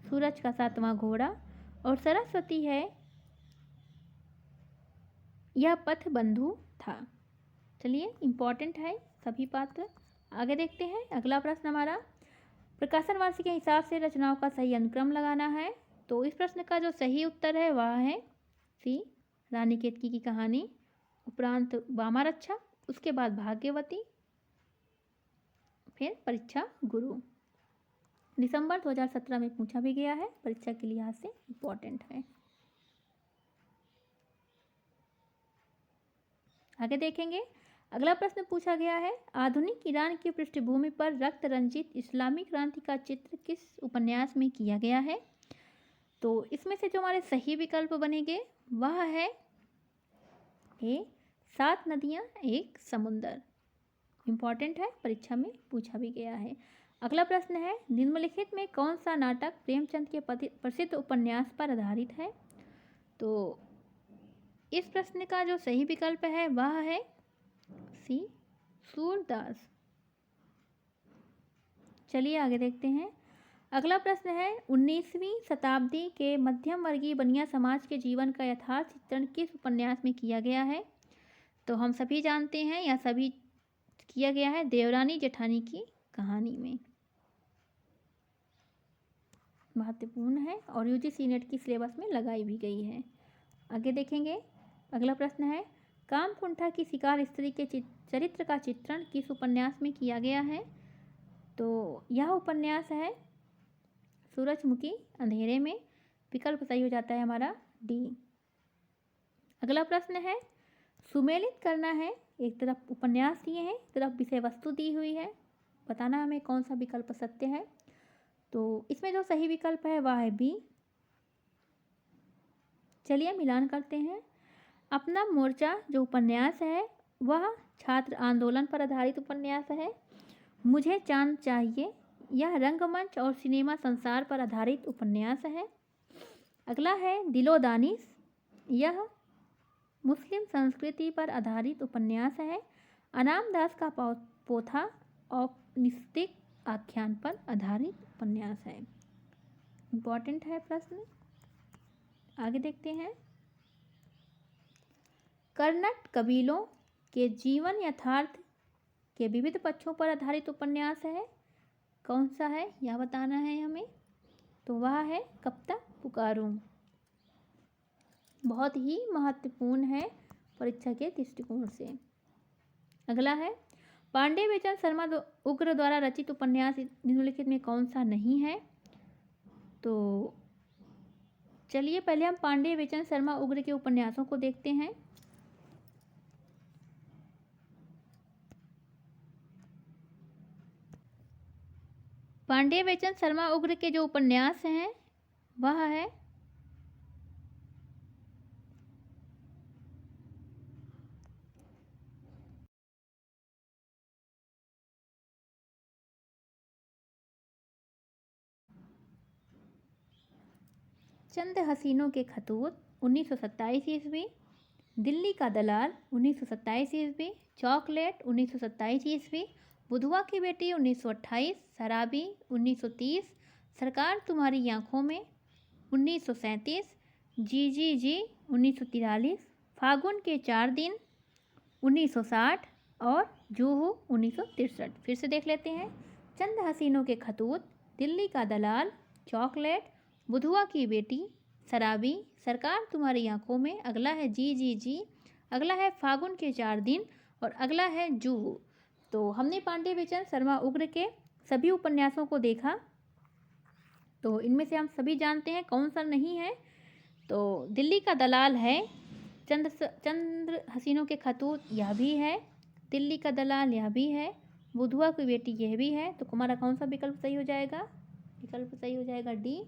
सूरज का सातवां घोड़ा। और सरस्वती है यह पथ बंधु था। चलिए इम्पॉर्टेंट है सभी पात्र। आगे देखते हैं अगला प्रश्न हमारा, प्रकाशन वर्ष के हिसाब से रचनाओं का सही अनुक्रम लगाना है। तो इस प्रश्न का जो सही उत्तर है वह है सी, रानी केतकी की कहानी, उपरांत वामारक्षा, उसके बाद भाग्यवती, फिर परीक्षा गुरु। दिसंबर 2017 में पूछा भी गया है, परीक्षा के लिहाज से इम्पोर्टेंट है। आगे देखेंगे अगला प्रश्न पूछा गया है, आधुनिक ईरान की पृष्ठभूमि पर रक्त रंजित इस्लामी क्रांति का चित्र किस उपन्यास में किया गया है। तो इसमें से जो हमारे सही विकल्प बनेंगे वह है ए, 7 नदियां एक समुंदर। इम्पॉर्टेंट है, परीक्षा में पूछा भी गया है। अगला प्रश्न है, निम्नलिखित में कौन सा नाटक प्रेमचंद के प्रसिद्ध उपन्यास पर आधारित है। तो इस प्रश्न का जो सही विकल्प है वह है सी, सूरदास। चलिए आगे देखते हैं अगला प्रश्न है, 19वीं शताब्दी के मध्यम वर्गीय बनिया समाज के जीवन का यथार्थ चित्रण किस उपन्यास में किया गया है। तो हम सभी जानते हैं या सभी किया गया है देवरानी जेठानी की कहानी में। महत्वपूर्ण है और यूजीसी नेट की सिलेबस में लगाई भी गई है। आगे देखेंगे अगला प्रश्न है, कामकुंठा की शिकार स्त्री के चरित्र का चित्रण किस उपन्यास में किया गया है। तो यह उपन्यास है सूरजमुखी अंधेरे में। विकल्प सही हो जाता है हमारा डी। अगला प्रश्न है, सुमेलित करना है, एक तरफ उपन्यास दिए हैं, एक तरफ विषय वस्तु दी हुई है, बताना हमें कौन सा विकल्प सत्य है। तो इसमें जो सही विकल्प है वह है बी। चलिए मिलान करते हैं। अपना मोर्चा जो उपन्यास है वह छात्र आंदोलन पर आधारित उपन्यास है। मुझे चांद चाहिए यह रंगमंच और सिनेमा संसार पर आधारित उपन्यास है। अगला है दिलो दानिश, यह मुस्लिम संस्कृति पर आधारित उपन्यास है। अनाम दास का पोथा औपनिषदिक आख्यान पर आधारित उपन्यास है। इम्पॉर्टेंट है प्रश्न। आगे देखते हैं, कर्नट कबीलों के जीवन यथार्थ के विविध पक्षों पर आधारित उपन्यास है। कौन सा है यह बताना है हमें। तो वह है कब तक पुकारूं। बहुत ही महत्वपूर्ण है परीक्षा के दृष्टिकोण से। अगला है, पांडे बेचन शर्मा उग्र द्वारा रचित उपन्यास निम्नलिखित में कौन सा नहीं है। तो चलिए पहले हम पांडे बेचन शर्मा उग्र के उपन्यासों को देखते हैं। पांडे बेचन शर्मा उग्र के जो उपन्यास हैं वह है चंद हसीनों के खतूत 1927 ईस्वी, दिल्ली का दलाल 1927 ईस्वी, चॉकलेट 1927 ईस्वी, बुधवा की बेटी 1928, शराबी 1930, सरकार तुम्हारी आँखों में 1937, जी जी जी 1943, फागुन के 4 दिन 1960 और जूहू 1963। फिर से देख लेते हैं, चंद हसीनों के खतूत, दिल्ली का दलाल, चॉकलेट, बुधवा की बेटी, शराबी, सरकार तुम्हारी आंखों में, अगला है जी जी जी, अगला है फागुन के 4 दिन और अगला है जूहू। तो हमने पांडे बेचन शर्मा उग्र के सभी उपन्यासों को देखा। तो इनमें से हम सभी जानते हैं कौन सा नहीं है। तो दिल्ली का दलाल है, चंद्र हसीनों के खतूत यह भी है, दिल्ली का दलाल यह भी है, बुधवा की बेटी यह भी है। तो हमारा कौन सा विकल्प सही हो जाएगा। विकल्प सही हो जाएगा डी,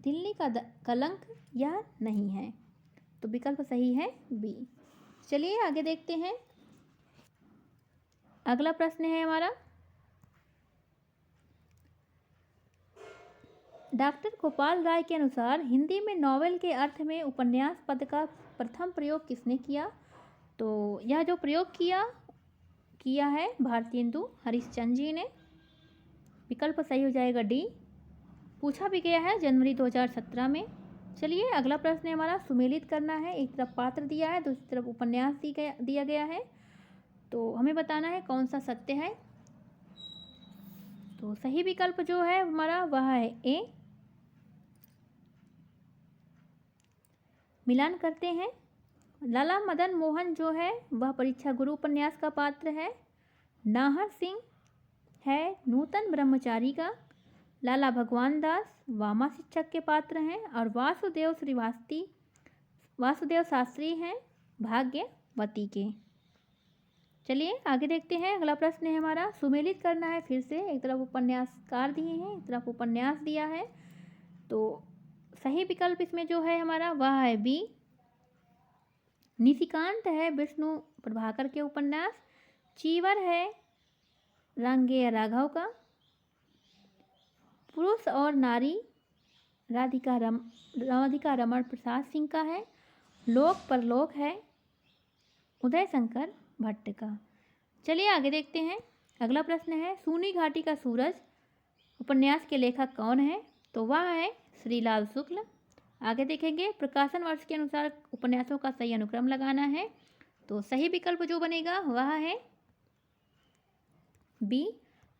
दिल्ली का कलंक यह नहीं है। तो विकल्प सही है बी। चलिए आगे देखते हैं। अगला प्रश्न है हमारा, डॉक्टर गोपाल राय के अनुसार हिंदी में नॉवेल के अर्थ में उपन्यास पद का प्रथम प्रयोग किसने किया? तो यह जो प्रयोग किया है भारतेंदु हरिश्चंद्र जी ने। विकल्प सही हो जाएगा डी। पूछा भी गया है जनवरी 2017 में। चलिए अगला प्रश्न है हमारा, सुमेलित करना है। एक तरफ पात्र दिया है, दूसरी तरफ उपन्यास दिया गया है, तो हमें बताना है कौन सा सत्य है। तो सही विकल्प जो है हमारा वह है ए। मिलान करते हैं। लाला मदन मोहन जो है वह परीक्षा गुरु उपन्यास का पात्र है। नाहर सिंह है नूतन ब्रह्मचारी का। लाला भगवान दास वामा शिक्षक के पात्र हैं। और वासुदेव शास्त्री हैं भाग्यवती के। चलिए आगे देखते हैं। अगला प्रश्न है हमारा, सुमेलित करना है। फिर से एक तरफ उपन्यासकार दिए हैं, एक तरफ उपन्यास दिया है, तो सही विकल्प इसमें जो है हमारा वह है बी। निशिकांत है विष्णु प्रभाकर के उपन्यास। चीवर है रांगेय राघव का। पुरुष और नारी राधिका रमण प्रसाद सिंह का है। लोक परलोक है उदय शंकर भट्ट का। चलिए आगे देखते हैं। अगला प्रश्न है, सूनी घाटी का सूरज उपन्यास के लेखक कौन है? तो वह है श्रीलाल शुक्ल। आगे देखेंगे, प्रकाशन वर्ष के अनुसार उपन्यासों का सही अनुक्रम लगाना है। तो सही विकल्प जो बनेगा वह है बी।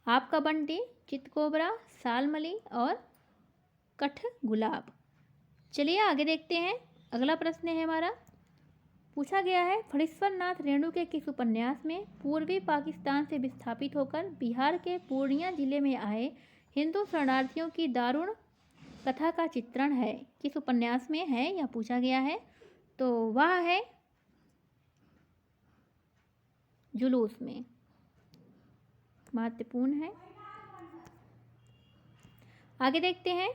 आपका बंटी, चितकोबरा, सालमली और कठ गुलाब। चलिए आगे देखते हैं। अगला प्रश्न है हमारा, पूछा गया है फणीश्वर नाथ रेणु के किस उपन्यास में पूर्वी पाकिस्तान से विस्थापित होकर बिहार के पूर्णिया जिले में आए हिंदू शरणार्थियों की दारुण कथा का चित्रण है? किस उपन्यास में है यह पूछा गया है। तो वह है जुलूस में। महत्वपूर्ण है। आगे देखते हैं।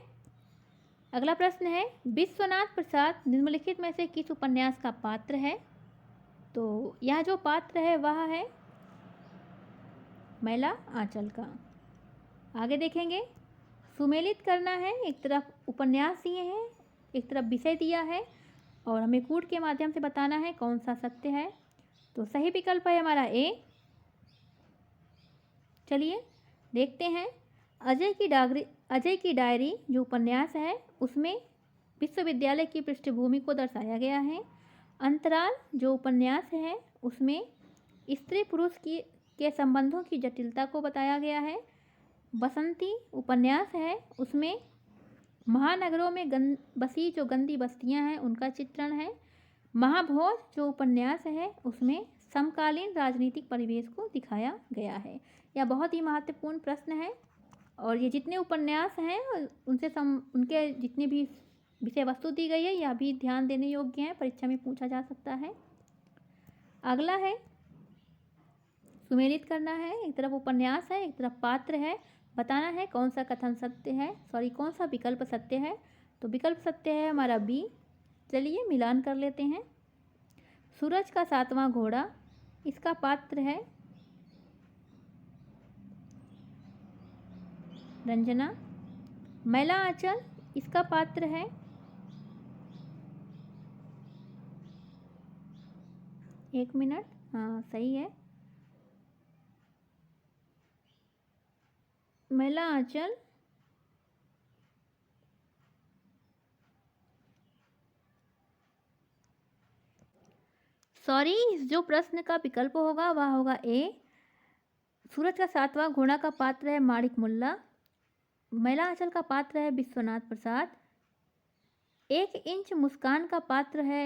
अगला प्रश्न है, विश्वनाथ प्रसाद निम्नलिखित में से किस उपन्यास का पात्र है? तो यह जो पात्र है वह है मैला आंचल का। आगे देखेंगे, सुमेलित करना है। एक तरफ उपन्यास दिए हैं, एक तरफ विषय दिया है, और हमें कूट के माध्यम से बताना है कौन सा सत्य है। तो सही विकल्प है हमारा ए। चलिए देखते हैं। अजय की डायरी जो उपन्यास है उसमें विश्वविद्यालय की पृष्ठभूमि को दर्शाया गया है। अंतराल जो उपन्यास है उसमें स्त्री पुरुष के संबंधों की जटिलता को बताया गया है। बसंती उपन्यास है उसमें महानगरों में बसी जो गंदी बस्तियां हैं उनका चित्रण है। महाभोज जो उपन्यास है उसमें समकालीन राजनीतिक परिवेश को दिखाया गया है। यह बहुत ही महत्वपूर्ण प्रश्न है, और ये जितने उपन्यास हैं उनके जितने भी विषय वस्तु दी गई है यह भी ध्यान देने योग्य है, परीक्षा में पूछा जा सकता है। अगला है, सुमेलित करना है। एक तरफ उपन्यास है, एक तरफ पात्र है, बताना है कौन सा कथन सत्य है, कौन सा विकल्प सत्य है। तो विकल्प सत्य है हमारा बी। चलिए मिलान कर लेते हैं। सूरज का सातवां घोड़ा, इसका पात्र है रंजना। मैला आंचल, इसका पात्र है एक मिनट, हाँ सही है, मैला आंचल जो प्रश्न का विकल्प होगा वह होगा ए। सूरज का सातवां घोड़ा का पात्र है माणिक मुल्ला। मैला आंचल का पात्र है विश्वनाथ प्रसाद। 1 इंच मुस्कान का पात्र है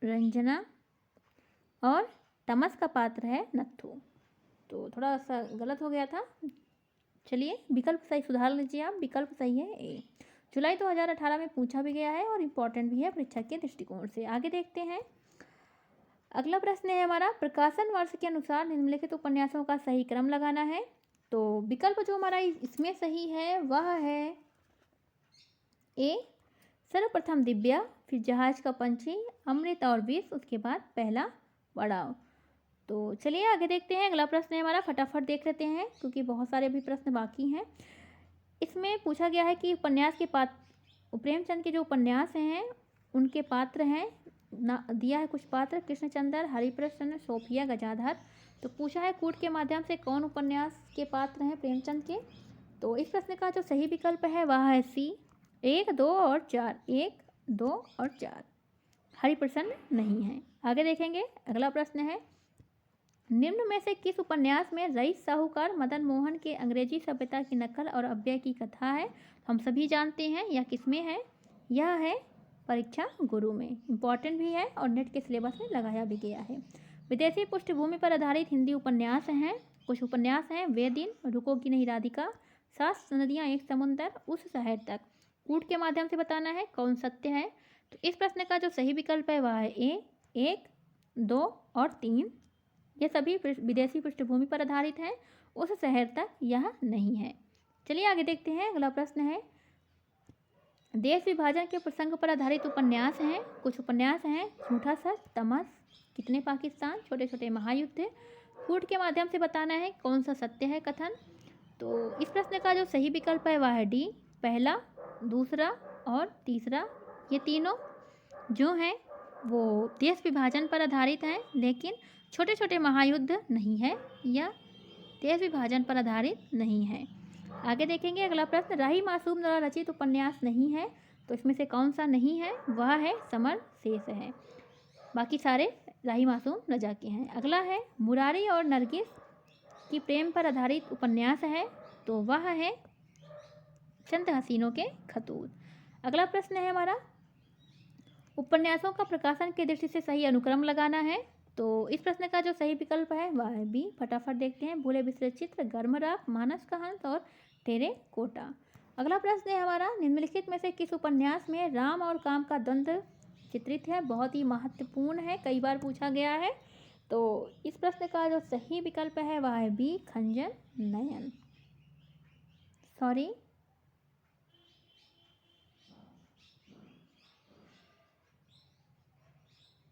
रंजना, और तमस का पात्र है नत्थू। तो थोड़ा सा गलत हो गया था। चलिए विकल्प सही सुधार लीजिए आप। विकल्प सही है ए। जुलाई 2018 में पूछा भी गया है और इम्पॉर्टेंट भी है परीक्षा के दृष्टिकोण से। आगे देखते हैं। अगला प्रश्न है हमारा, प्रकाशन वर्ष के अनुसार निम्नलिखित उपन्यासों का सही क्रम लगाना है। तो विकल्प जो हमारा इसमें सही है वह है ए सर्वप्रथम दिव्या, फिर जहाज का पंछी, अमृत और विष, उसके बाद पहला पड़ाव। तो चलिए आगे देखते हैं। अगला प्रश्न है हमारा, फटाफट देख लेते हैं क्योंकि बहुत सारे भी प्रश्न बाकी हैं। इसमें पूछा गया है कि उपन्यास के पात्र, प्रेमचंद के जो उपन्यास हैं उनके पात्र हैं ना, दिया है कुछ पात्र, कृष्णचंद्र, हरिप्रसन्न, सोफिया, गजाधर। तो पूछा है कूट के माध्यम से कौन उपन्यास के पात्र हैं प्रेमचंद के। तो इस प्रश्न का जो सही विकल्प है वह है सी, 1, 2 और 4। 1, 2 और 4। हरिप्रसन्न नहीं है। आगे देखेंगे। अगला प्रश्न है, निम्न में से किस उपन्यास में रईस साहूकार मदन मोहन के अंग्रेजी सभ्यता की नकल और अव्यय की कथा है। हम सभी जानते हैं यह किसमें है। यह है परीक्षा गुरु में। इम्पॉर्टेंट भी है और नेट के सिलेबस में लगाया भी गया है। विदेशी पृष्ठभूमि पर आधारित हिंदी उपन्यास हैं। कुछ उपन्यास हैं, वे दिन, रुकोगी नहीं राधिका, 7 नदियाँ एक समुंदर, उस शहर तक। कूट के माध्यम से बताना है कौन सत्य है। तो इस प्रश्न का जो सही विकल्प है वह है ए, 1, 2 और 3। ये सभी विदेशी पृष्ठभूमि पर आधारित हैं, उस शहर तक यह नहीं है। चलिए आगे देखते हैं। अगला प्रश्न है, देश विभाजन के प्रसंग पर आधारित उपन्यास हैं। कुछ उपन्यास हैं, झूठा सच, तमस, कितने पाकिस्तान, छोटे छोटे महायुद्ध। कूट के माध्यम से बताना है कौन सा सत्य है कथन। तो इस प्रश्न का जो सही विकल्प है वह है डी, पहला, दूसरा और तीसरा। ये तीनों जो हैं वो देश विभाजन पर आधारित हैं, लेकिन छोटे छोटे महायुद्ध नहीं है या देश विभाजन पर आधारित नहीं है। आगे देखेंगे। अगला प्रश्न, राही मासूम द्वारा रचित उपन्यास नहीं है। तो इसमें से कौन सा नहीं है, वह है समर शेष है। बाकी सारे राही मासूम रजा के हैं। अगला है, मुरारी और नरगिस की प्रेम पर आधारित उपन्यास है। तो वह है चंद हसीनों के खतूत। अगला प्रश्न है हमारा, उपन्यासों का प्रकाशन की दृष्टि से सही अनुक्रम लगाना है। तो इस प्रश्न का जो सही विकल्प है वह है बी, फटाफट देखते हैं। भूले बिसरे चित्र, गर्मराप, मानस का हंस और टेरे कोटा। अगला प्रश्न है हमारा, निम्नलिखित में से किस उपन्यास में राम और काम का द्वंद्व चित्रित है। बहुत ही महत्वपूर्ण है, कई बार पूछा गया है। तो इस प्रश्न का जो सही विकल्प है वह है बी, खंजन नयन। सॉरी,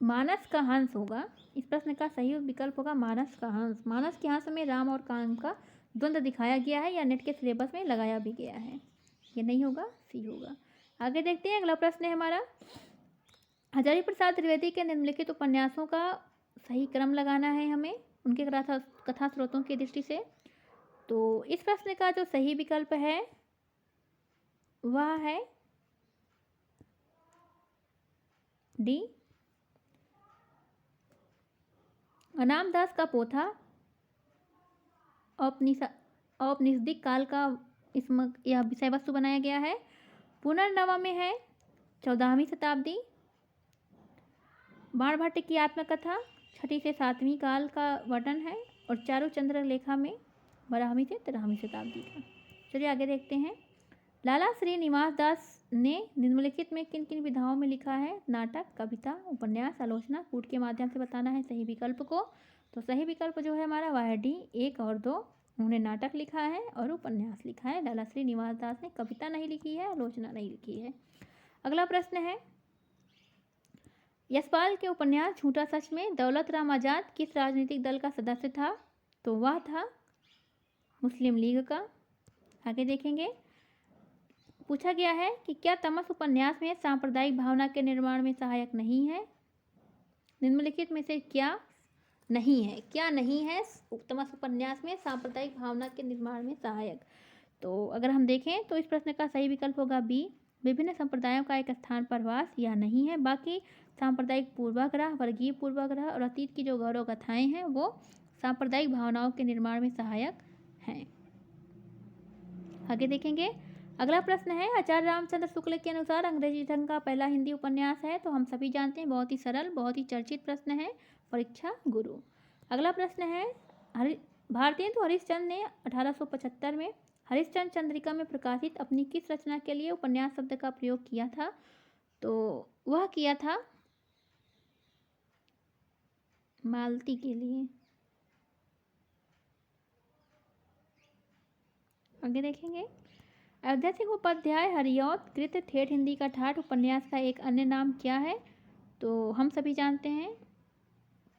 मानस का हंस होगा। इस प्रश्न का सही विकल्प होगा मानस का हंस। मानस के हंस में राम और काम का द्वंद्व दिखाया गया है या नेट के सिलेबस में लगाया भी गया है। ये नहीं होगा, सी होगा। आगे देखते हैं। अगला प्रश्न है हमारा, हजारी प्रसाद त्रिवेदी के निम्नलिखित उपन्यासों का सही क्रम लगाना है हमें, उनके कथा स्रोतों की दृष्टि से। तो इस प्रश्न का जो सही विकल्प है वह है डी, अनामदास का पोथा औपनिषदिक काल का इसमें यह विषय वस्तु बनाया गया है। पुनर्नवा में है 14वीं शताब्दी। बाणभट्ट की आत्मकथा 6वीं से 7वीं काल का वर्णन है और चारुचंद्र लेखा में 12वीं से 13वीं शताब्दी का। चलिए आगे देखते हैं। लाला श्रीनिवास दास ने निम्नलिखित में किन किन विधाओं में लिखा है। नाटक, कविता, उपन्यास, आलोचना। कूट के माध्यम से बताना है सही विकल्प को। तो सही विकल्प जो है हमारा वह है डी, 1 और 2। उन्होंने नाटक लिखा है और उपन्यास लिखा है। लाला श्रीनिवास दास ने कविता नहीं लिखी है, आलोचना नहीं लिखी है। अगला प्रश्न है, यशपाल के उपन्यास झूठा सच में दौलत राम आजाद किस राजनीतिक दल का सदस्य था। तो वह था मुस्लिम लीग का। आगे देखेंगे। पूछा गया है कि क्या तमस उपन्यास में सांप्रदायिक भावना के निर्माण में सहायक नहीं है। निम्नलिखित में से क्या नहीं है, क्या नहीं है तमस उपन्यास में सांप्रदायिक भावना के निर्माण में सहायक। तो अगर हम देखें तो इस प्रश्न का सही विकल्प होगा बी, विभिन्न संप्रदायों का एक स्थान पर वास, यह नहीं है। बाकी सांप्रदायिक पूर्वाग्रह, वर्गीय पूर्वाग्रह और अतीत की जो गौरव कथाएं हैं वो सांप्रदायिक भावनाओं के निर्माण में सहायक हैं। आगे देखेंगे। अगला प्रश्न है, आचार्य रामचंद्र शुक्ल के अनुसार अंग्रेजी ढंग का पहला हिंदी उपन्यास है। तो हम सभी जानते हैं, बहुत ही सरल, बहुत ही चर्चित प्रश्न है, परीक्षा गुरु। अगला प्रश्न है, भारतेंदु हरिश्चंद्र ने 1875 में हरिश्चंद्र चंद्रिका में प्रकाशित अपनी किस रचना के लिए उपन्यास शब्द का प्रयोग किया था। तो वह किया था मालती के लिए। आगे देखेंगे। अयोध्या सिंह उपाध्याय हरिऔध कृत ठेठ हिंदी का ठाठ उपन्यास का एक अन्य नाम क्या है? तो हम सभी जानते हैं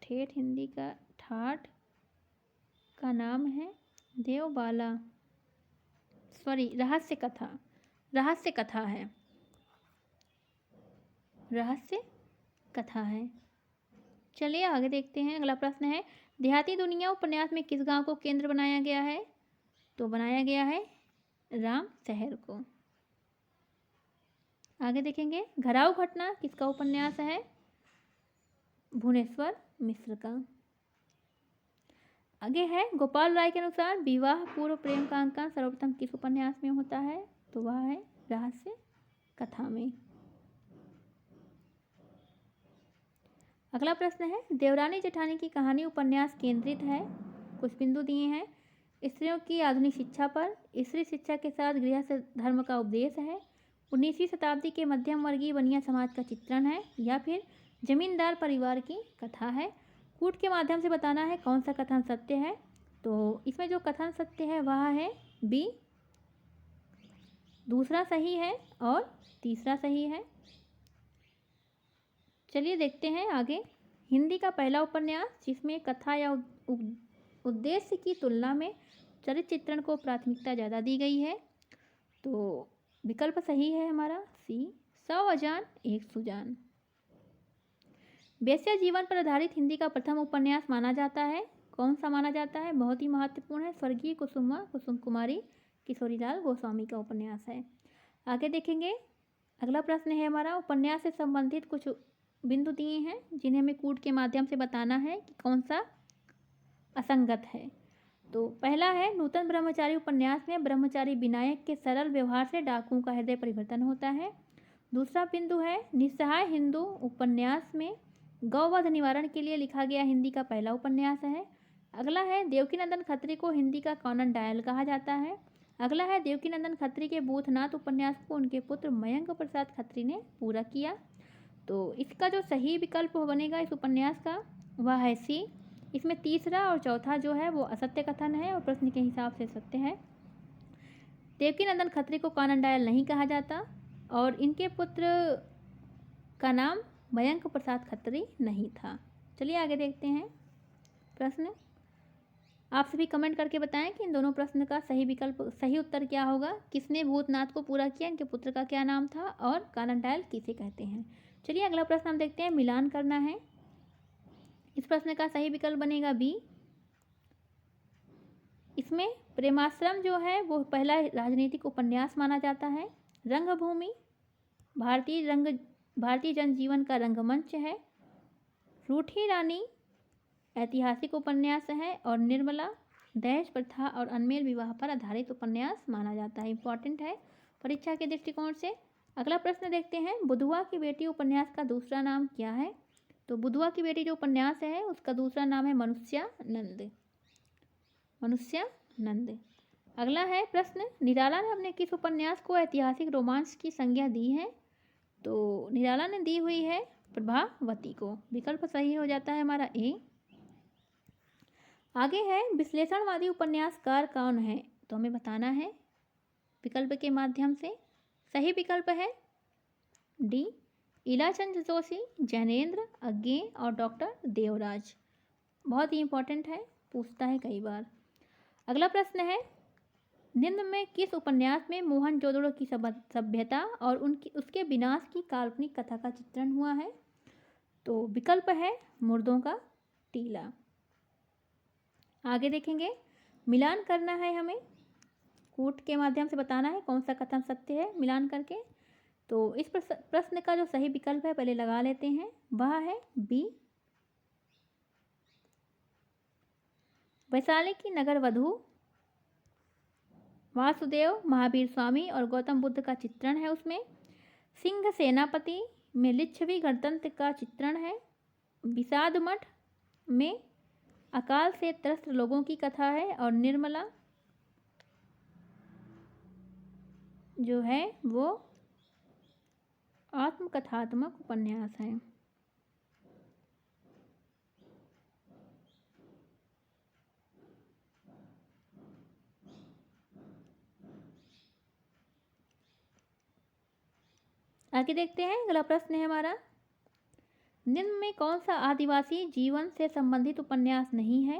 ठेठ हिंदी का ठाठ का नाम है देवबाला, सॉरी रहस्य कथा, रहस्य कथा है, रहस्य कथा है। चलिए आगे देखते हैं। अगला प्रश्न है देहाती दुनिया उपन्यास में किस गांव को केंद्र बनाया गया है? तो बनाया गया है राम शहर को। आगे देखेंगे घराव घटना किसका उपन्यास है? भुवनेश्वर मिश्र का। आगे है गोपाल राय के अनुसार विवाह पूर्व प्रेम का अंकन सर्वप्रथम किस उपन्यास में होता है? तो वह है रहस्य कथा में। अगला प्रश्न है देवरानी जेठानी की कहानी उपन्यास केंद्रित है, कुछ बिंदु दिए हैं, स्त्रियों की आधुनिक शिक्षा पर, स्त्री शिक्षा के साथ गृहस्थ धर्म का उपदेश है, 19वीं शताब्दी के मध्यम वर्गीय बनिया समाज का चित्रण है, या फिर जमींदार परिवार की कथा है। कूट के माध्यम से बताना है कौन सा कथन सत्य है? तो इसमें जो कथन सत्य है वह है बी, दूसरा सही है और तीसरा सही है। चलिए देखते हैं आगे। हिंदी का पहला उपन्यास जिसमें कथा या उद्देश्य की तुलना में चरित्र चित्रण को प्राथमिकता ज़्यादा दी गई है, तो विकल्प सही है हमारा सी, 100 अजान एक सुजान। वेश्या जीवन पर आधारित हिंदी का प्रथम उपन्यास माना जाता है, कौन सा माना जाता है? बहुत ही महत्वपूर्ण है, स्वर्गीय कुसुम कुमारी किशोरीलाल गोस्वामी का उपन्यास है। आगे देखेंगे। अगला प्रश्न है हमारा उपन्यास से संबंधित कुछ बिंदु दिए हैं जिन्हें हमें कूट के माध्यम से बताना है कि कौन सा असंगत है। तो पहला है नूतन ब्रह्मचारी उपन्यास में ब्रह्मचारी विनायक के सरल व्यवहार से डाकुओं का हृदय परिवर्तन होता है। दूसरा बिंदु है निस्सहाय हिंदू उपन्यास में गौवध निवारण के लिए लिखा गया हिंदी का पहला उपन्यास है। अगला है देवकीनंदन खत्री को हिंदी का कॉनन डायल कहा जाता है। अगला है देवकीनंदन खत्री के भूतनाथ उपन्यास को उनके पुत्र मयंक प्रसाद खत्री ने पूरा किया। तो इसका जो सही विकल्प बनेगा इस उपन्यास का वह है सी। इसमें तीसरा और चौथा जो है वो असत्य कथन है और प्रश्न के हिसाब से सत्य है। देवकीनंदन खत्री को कॉनन डायल नहीं कहा जाता और इनके पुत्र का नाम मयंक प्रसाद खत्री नहीं था। चलिए आगे देखते हैं प्रश्न। आप सभी कमेंट करके बताएं कि इन दोनों प्रश्न का सही विकल्प, सही उत्तर क्या होगा। किसने भूतनाथ को पूरा किया, इनके पुत्र का क्या नाम था और कॉनन डायल किसे कहते हैं। चलिए अगला प्रश्न हम देखते हैं, मिलान करना है। इस प्रश्न का सही विकल्प बनेगा बी। इसमें प्रेमाश्रम जो है वो पहला राजनीतिक उपन्यास माना जाता है। रंगभूमि भारतीय जनजीवन का रंगमंच है। रूठी रानी ऐतिहासिक उपन्यास है और निर्मला दहेज प्रथा और अनमेल विवाह पर आधारित उपन्यास माना जाता है। इंपॉर्टेंट है परीक्षा के दृष्टिकोण से। अगला प्रश्न देखते हैं, बुधवा की बेटी उपन्यास का दूसरा नाम क्या है। तो बुधवा की बेटी जो उपन्यास है उसका दूसरा नाम है मनुष्यानंद। मनुष्यानंद। अगला है प्रश्न, निराला ने अपने किस उपन्यास को ऐतिहासिक रोमांस की संज्ञा दी है। तो निराला ने दी हुई है प्रभावती को। विकल्प सही हो जाता है हमारा ए। आगे है विश्लेषणवादी उपन्यासकार कौन है। तो हमें बताना है विकल्प के माध्यम से। सही विकल्प है डी, इलाचंद जोशी, जैनेन्द्र अज्ञे और डॉक्टर देवराज। बहुत ही इंपॉर्टेंट है, पूछता है कई बार। अगला प्रश्न है, निम्न में किस उपन्यास में मोहनजोदड़ो की सभ्यता और उसके विनाश की काल्पनिक कथा का चित्रण हुआ है। तो विकल्प है मुर्दों का टीला। आगे देखेंगे, मिलान करना है हमें, कूट के माध्यम से बताना है कौन सा कथन सत्य है मिलान करके। तो इस प्रश्न का जो सही विकल्प है पहले लगा लेते हैं, वह है बी, वैशाली की नगर वधू वासुदेव महावीर स्वामी और गौतम बुद्ध का चित्रण है उसमें। सिंह सेनापति में लिच्छवी गणतंत्र का चित्रण है। विषाद मठ में अकाल से त्रस्त लोगों की कथा है और निर्मला जो है वो आत्मकथात्मक उपन्यास है। आगे देखते हैं, अगला प्रश्न है हमारा, निम्न में कौन सा आदिवासी जीवन से संबंधित उपन्यास नहीं है?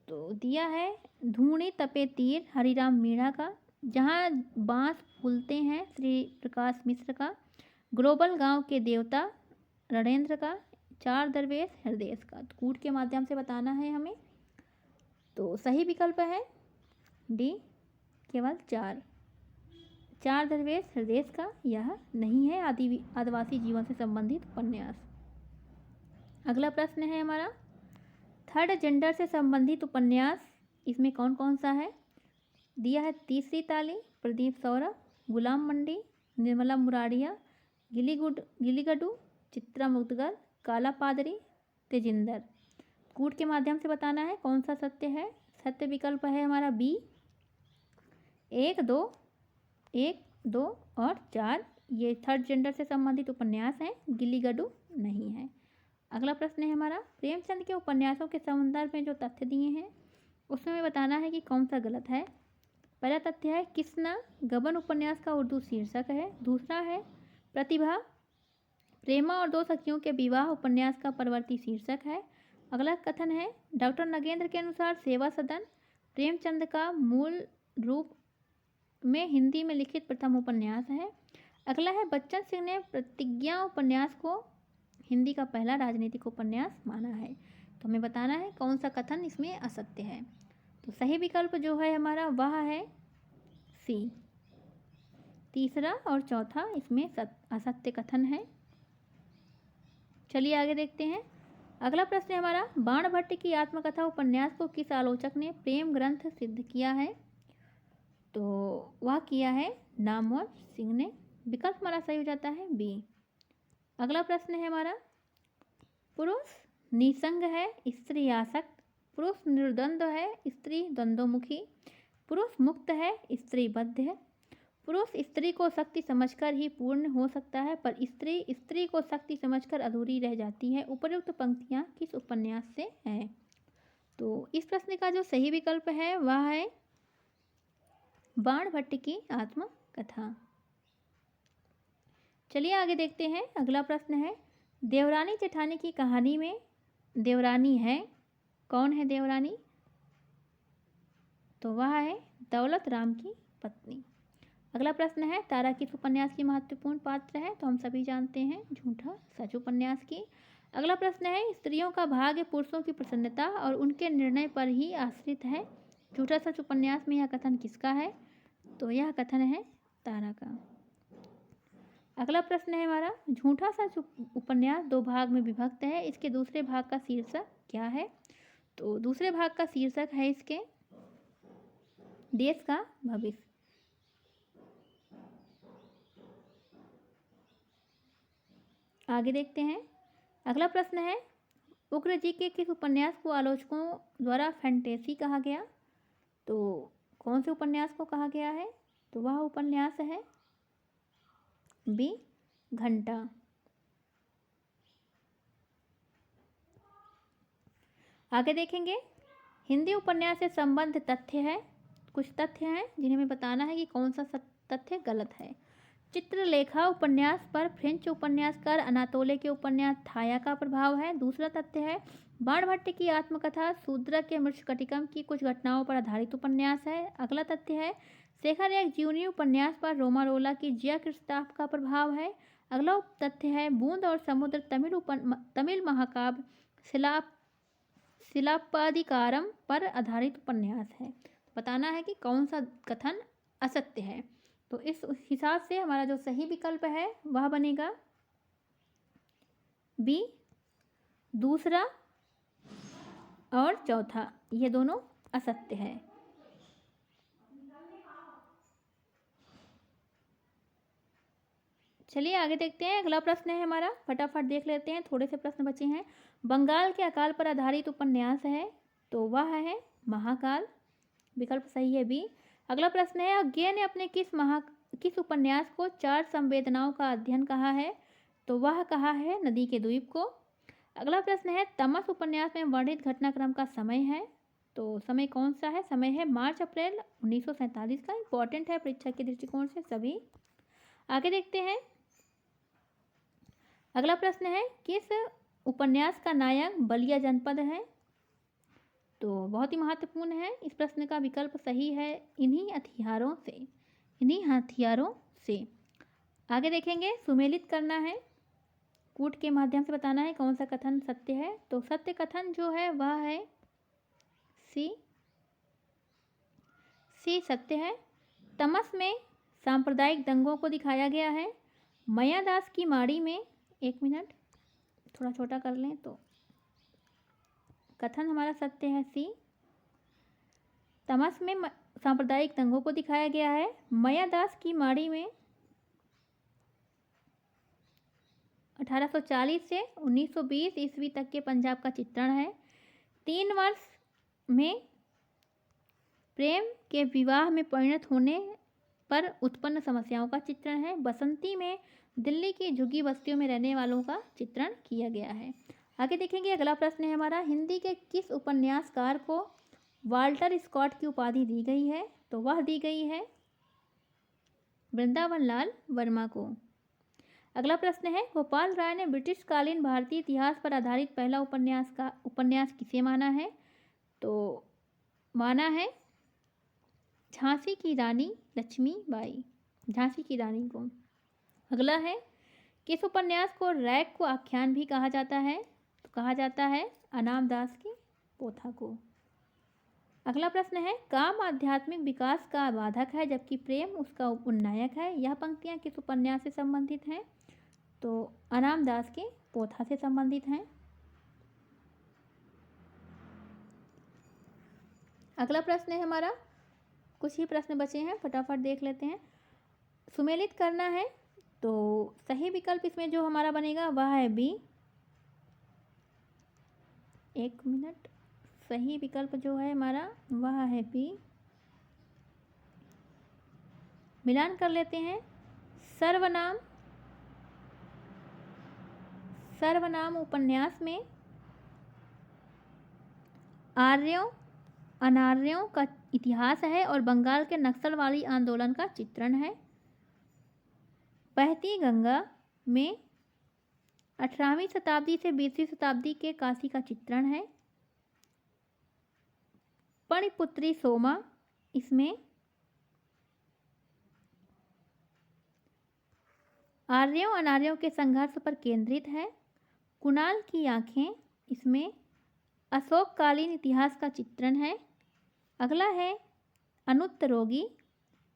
तो दिया है धूणी तपे तीर हरिराम मीणा का, जहाँ बांस फूलते हैं श्री प्रकाश मिश्र का, ग्लोबल गांव के देवता रणेंद्र का, चार दरवेश हृदय का। तो कूट के माध्यम से बताना है हमें। तो सही विकल्प है डी, केवल चार दरवेश हृदय का यह नहीं है आदिवासी जीवन से संबंधित उपन्यास। अगला प्रश्न है हमारा, थर्ड जेंडर से संबंधित उपन्यास इसमें कौन कौन सा है? दिया है तीसरी ताली, प्रदीप सौरभ, गुलाम मंडी, निर्मला मुरारिया, गिलीगडू, चित्रा मुदगल, काला पादरी, तेजिंदर। कूट के माध्यम से बताना है कौन सा सत्य है। सत्य विकल्प है हमारा बी, 1, 2 और 4 ये थर्ड जेंडर से संबंधित उपन्यास हैं, गिलीगडू नहीं है। अगला प्रश्न है हमारा, प्रेमचंद के उपन्यासों के संदर्भ में जो तथ्य दिए हैं उसमें हमें बताना है कि कौन सा गलत है। पहला तथ्य है किसना गबन उपन्यास का उर्दू शीर्षक है। दूसरा है प्रतिभा प्रेमा और दो सखियों के विवाह उपन्यास का परवर्ती शीर्षक है। अगला कथन है डॉक्टर नगेंद्र के अनुसार सेवा सदन प्रेमचंद का मूल रूप में हिंदी में लिखित प्रथम उपन्यास है। अगला है बच्चन सिंह ने प्रतिज्ञा उपन्यास को हिंदी का पहला राजनीतिक उपन्यास माना है। तो हमें बताना है कौन सा कथन इसमें असत्य है। तो सही विकल्प जो है हमारा वह है सी, तीसरा और चौथा इसमें असत्य कथन है। चलिए आगे देखते हैं। अगला प्रश्न है हमारा, बाणभट्ट की आत्मकथा उपन्यास को किस आलोचक ने प्रेम ग्रंथ सिद्ध किया है? तो वह किया है नामवर सिंह ने। विकल्प हमारा सही हो जाता है बी। अगला प्रश्न है हमारा, पुरुष निसंग है स्त्री आसक्त, पुरुष निर्द्वंद्व है स्त्री द्वंद्वमुखी, पुरुष मुक्त है स्त्री बद्ध है, पुरुष स्त्री को शक्ति समझकर ही पूर्ण हो सकता है पर स्त्री स्त्री को शक्ति समझकर अधूरी रह जाती है। उपर्युक्त पंक्तियाँ किस उपन्यास से हैं? तो इस प्रश्न का जो सही विकल्प है वह है बाणभट्ट की आत्मकथा। चलिए आगे देखते हैं। अगला प्रश्न है, देवरानी जेठानी की कहानी में देवरानी है, कौन है देवरानी? तो वह है दौलत राम की पत्नी। अगला प्रश्न है, तारा किस उपन्यास की महत्वपूर्ण पात्र है? तो हम सभी जानते हैं झूठा सच उपन्यास की। अगला प्रश्न है, स्त्रियों का भाग्य पुरुषों की प्रसन्नता और उनके निर्णय पर ही आश्रित है। झूठा सच उपन्यास में यह कथन किसका है? तो यह कथन है तारा का। अगला प्रश्न है हमारा, झूठा सच उपन्यास दो भाग में विभक्त है, इसके दूसरे भाग का शीर्षक क्या है? तो दूसरे भाग का शीर्षक है इसके देश का भविष्य। आगे देखते हैं। अगला प्रश्न है, उग्र जी के किस उपन्यास को आलोचकों द्वारा फैंटेसी कहा गया? तो कौन से उपन्यास को कहा गया है? तो वह उपन्यास है बी, घंटा। आगे देखेंगे, हिंदी उपन्यास से संबंध तथ्य है। कुछ तथ्य हैं जिन्हें हमें बताना है कि कौन सा तथ्य गलत है। चित्रलेखा उपन्यास पर फ्रेंच उपन्यासकार अनातोले के उपन्यास थाया का प्रभाव है। दूसरा तथ्य है, बाणभट्ट की आत्मकथा शूद्र के मृच्छकटिकम की कुछ घटनाओं पर आधारित उपन्यास है। अगला तथ्य है, शेखर एक जीवनी उपन्यास पर रोमारोला की जिया क्रिस्ताफ का प्रभाव है। अगला तथ्य है, बूंद और समुद्र तमिल महाकाव्य शिलाप्पादिकारम पर आधारित उपन्यास है। बताना है कि कौन सा कथन असत्य है। तो इस हिसाब से हमारा जो सही विकल्प है वह बनेगा बी, दूसरा और चौथा ये दोनों असत्य है। चलिए आगे देखते हैं। अगला प्रश्न है हमारा, फटाफट देख लेते हैं, थोड़े से प्रश्न बचे हैं। बंगाल के अकाल पर आधारित उपन्यास है, तो वह है महाकाल। विकल्प सही है बी। अगला प्रश्न है, अज्ञे ने अपने किस उपन्यास को चार संवेदनाओं का अध्ययन कहा है? तो वह कहा है नदी के द्वीप को। अगला प्रश्न है, तमस उपन्यास में वर्णित घटनाक्रम का समय है, तो समय कौन सा है? समय है मार्च अप्रैल 1947 का। इंपॉर्टेंट है परीक्षा के दृष्टिकोण से सभी। आगे देखते हैं। अगला प्रश्न है, किस उपन्यास का नायक बलिया जनपद है? तो बहुत ही महत्वपूर्ण है। इस प्रश्न का विकल्प सही है, इन्हीं हथियारों से, इन्हीं हथियारों से। आगे देखेंगे, सुमेलित करना है, कूट के माध्यम से बताना है कौन सा कथन सत्य है। तो सत्य कथन जो है वह है सी सत्य है। तमस में सांप्रदायिक दंगों को दिखाया गया है। मायादास की माड़ी में, एक मिनट थोड़ा छोटा कर लें, तो कथन हमारा सत्य है सी। तमस में सांप्रदायिक दंगों को दिखाया गया है। मायादास की माड़ी में 1840 से 1920 ईस्वी तक के पंजाब का चित्रण है। 3 वर्ष में प्रेम के विवाह में परिणत होने पर उत्पन्न समस्याओं का चित्रण है। बसंती में दिल्ली की झुग्गी बस्तियों में रहने वालों का चित्रण किया गया है। आगे देखेंगे, अगला प्रश्न है हमारा, हिंदी के किस उपन्यासकार को वाल्टर स्कॉट की उपाधि दी गई है? तो वह दी गई है वृंदावन लाल वर्मा को। अगला प्रश्न है, गोपाल राय ने ब्रिटिश कालीन भारतीय इतिहास पर आधारित पहला उपन्यास किसे माना है? तो माना है झांसी की रानी लक्ष्मीबाई, झांसी की रानी को। अगला है, किस उपन्यास को रैक को आख्यान भी कहा जाता है? तो कहा जाता है अनाम दास की पोथा को। अगला प्रश्न है, काम आध्यात्मिक विकास का बाधक है जबकि प्रेम उसका उन्नायक है। यह पंक्तियां किस उपन्यास से संबंधित हैं? तो अनाम दास के पोथा से संबंधित हैं। अगला प्रश्न है हमारा, कुछ ही प्रश्न बचे हैं, फटाफट देख लेते हैं। सुमेलित करना है, तो सही विकल्प इसमें जो हमारा बनेगा वह है बी। एक मिनट, सही विकल्प जो है हमारा वह है बी। मिलान कर लेते हैं। सर्वनाम उपन्यास में आर्यों अनार्यों का इतिहास है और बंगाल के नक्सलवादी आंदोलन का चित्रण है। बहती गंगा में 18वीं शताब्दी से 20वीं शताब्दी के काशी का चित्रण है। पणिपुत्री सोमा इसमें आर्यों अनार्यों के संघर्ष पर केंद्रित है। कुणाल की आंखें इसमें अशोककालीन इतिहास का चित्रण है। अगला है अनुत्तरोगी,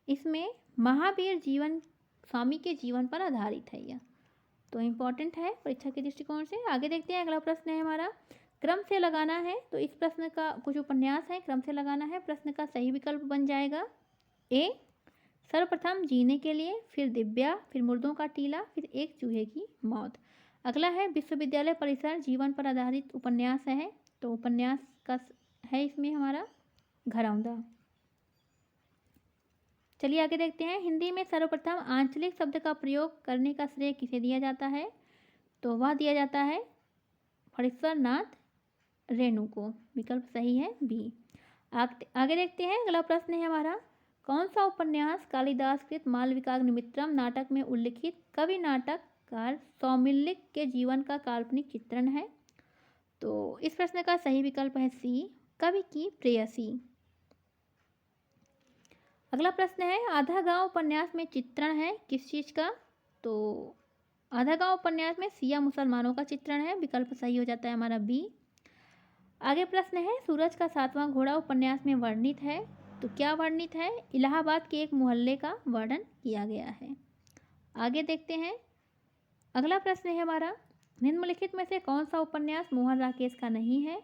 इसमें महावीर स्वामी के जीवन पर आधारित है यह, तो इम्पॉर्टेंट है परीक्षा के दृष्टिकोण से। आगे देखते हैं, अगला प्रश्न है हमारा, क्रम से लगाना है। तो इस प्रश्न का कुछ उपन्यास है, क्रम से लगाना है। प्रश्न का सही विकल्प बन जाएगा ए, सर्वप्रथम जीने के लिए, फिर दिव्या, फिर मुर्दों का टीला, फिर एक चूहे की मौत। अगला है विश्वविद्यालय परिसर जीवन पर आधारित उपन्यास है। तो उपन्यास का है इसमें हमारा घरौंदा। चलिए आगे देखते हैं, हिंदी में सर्वप्रथम आंचलिक शब्द का प्रयोग करने का श्रेय किसे दिया जाता है? तो वह दिया जाता है फणीश्वर नाथ रेणु को। विकल्प सही है बी। आगे देखते हैं, अगला प्रश्न है हमारा, कौन सा उपन्यास कालिदास कृत मालविकाग्निमित्रम नाटक में उल्लिखित कवि नाटककार सौमिल्लिक के जीवन का काल्पनिक चित्रण है? तो इस प्रश्न का सही विकल्प है सी, कवि की प्रेयसी। अगला प्रश्न है, आधा गांव उपन्यास में चित्रण है किस चीज का? तो आधा गांव उपन्यास में सिया मुसलमानों का चित्रण है। विकल्प सही हो जाता है हमारा बी। आगे प्रश्न है, सूरज का 7वां घोड़ा उपन्यास में वर्णित है। तो क्या वर्णित है? इलाहाबाद के एक मोहल्ले का वर्णन किया गया है। आगे देखते हैं, अगला प्रश्न है हमारा, निम्नलिखित में से कौन सा उपन्यास मोहन राकेश का नहीं है?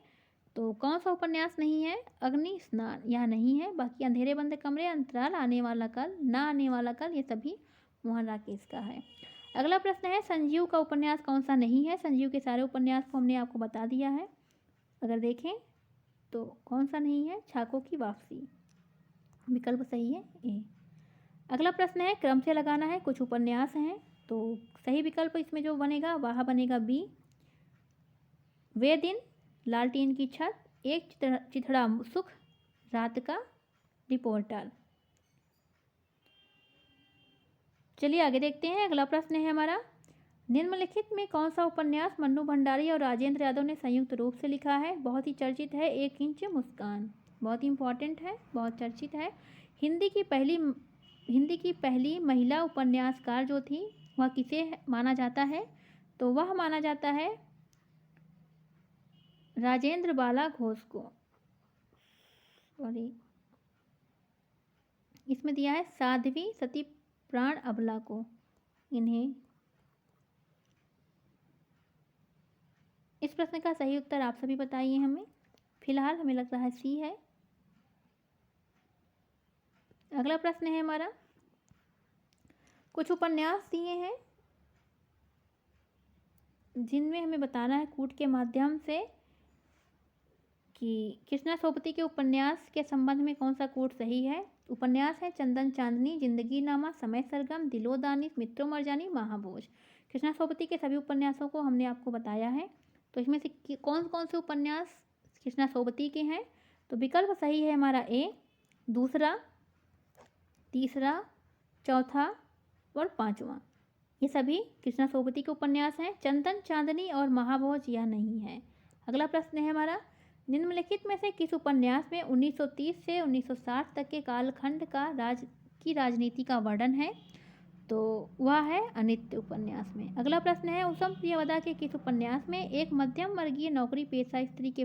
तो कौन सा उपन्यास नहीं है? अग्नि स्नान यह नहीं है। बाकी अंधेरे बंद कमरे, अंतराल, आने वाला कल, ना आने वाला कल, ये सभी मोहन राकेश का है। अगला प्रश्न है, संजीव का उपन्यास कौन सा नहीं है? संजीव के सारे उपन्यास को हमने आपको बता दिया है। अगर देखें तो कौन सा नहीं है? छाकों की वापसी। विकल्प सही है ए। अगला प्रश्न है, क्रम से लगाना है। कुछ उपन्यास हैं, तो सही विकल्प इसमें जो बनेगा वह बनेगा बी। वे दिन, लालटेन की छत, एक चिथड़ा सुख, रात का रिपोर्टर। चलिए आगे देखते हैं। अगला प्रश्न है हमारा, निम्नलिखित में कौन सा उपन्यास मन्नू भंडारी और राजेंद्र यादव ने संयुक्त रूप से लिखा है? बहुत ही चर्चित है 1 इंच मुस्कान। बहुत ही इम्पोर्टेंट है, बहुत चर्चित है। हिंदी की पहली महिला उपन्यासकार जो थी वह किसे माना जाता है? तो वह माना जाता है राजेंद्र बाला घोष को। सॉरी, इसमें दिया है साध्वी सती प्राण अबला को। इन्हें इस प्रश्न का सही उत्तर आप सभी बताइए हमें। फिलहाल हमें लग रहा है सी है। अगला प्रश्न है हमारा, कुछ उपन्यास दिए हैं जिनमें हमें बताना है कूट के माध्यम से कि कृष्णा सोबती के उपन्यास के संबंध में कौन सा कूट सही है। उपन्यास है चंदन चांदनी, जिंदगी नामा, समय सरगम, दिलोदानिश, मित्रों मरजानी, महाभोज। कृष्णा सोबती के सभी उपन्यासों को हमने आपको बताया है। तो इसमें से कौन कौन से उपन्यास कृष्णा सोबती के हैं? तो विकल्प सही है हमारा ए, दूसरा, तीसरा, चौथा और पांचवा। ये सभी कृष्णा सोबती के उपन्यास हैं। चंदन चांदनी और महाभोज यह नहीं है। अगला प्रश्न है हमारा, निम्नलिखित में से किस उपन्यास में 1930 से 1960 तक के कालखंड की राजनीति का वर्णन है? तो वह है अनित्य उपन्यास में। अगला प्रश्न है, उसम प्रियवदा के किस उपन्यास में एक मध्यम वर्गीय नौकरी पेशा स्त्री के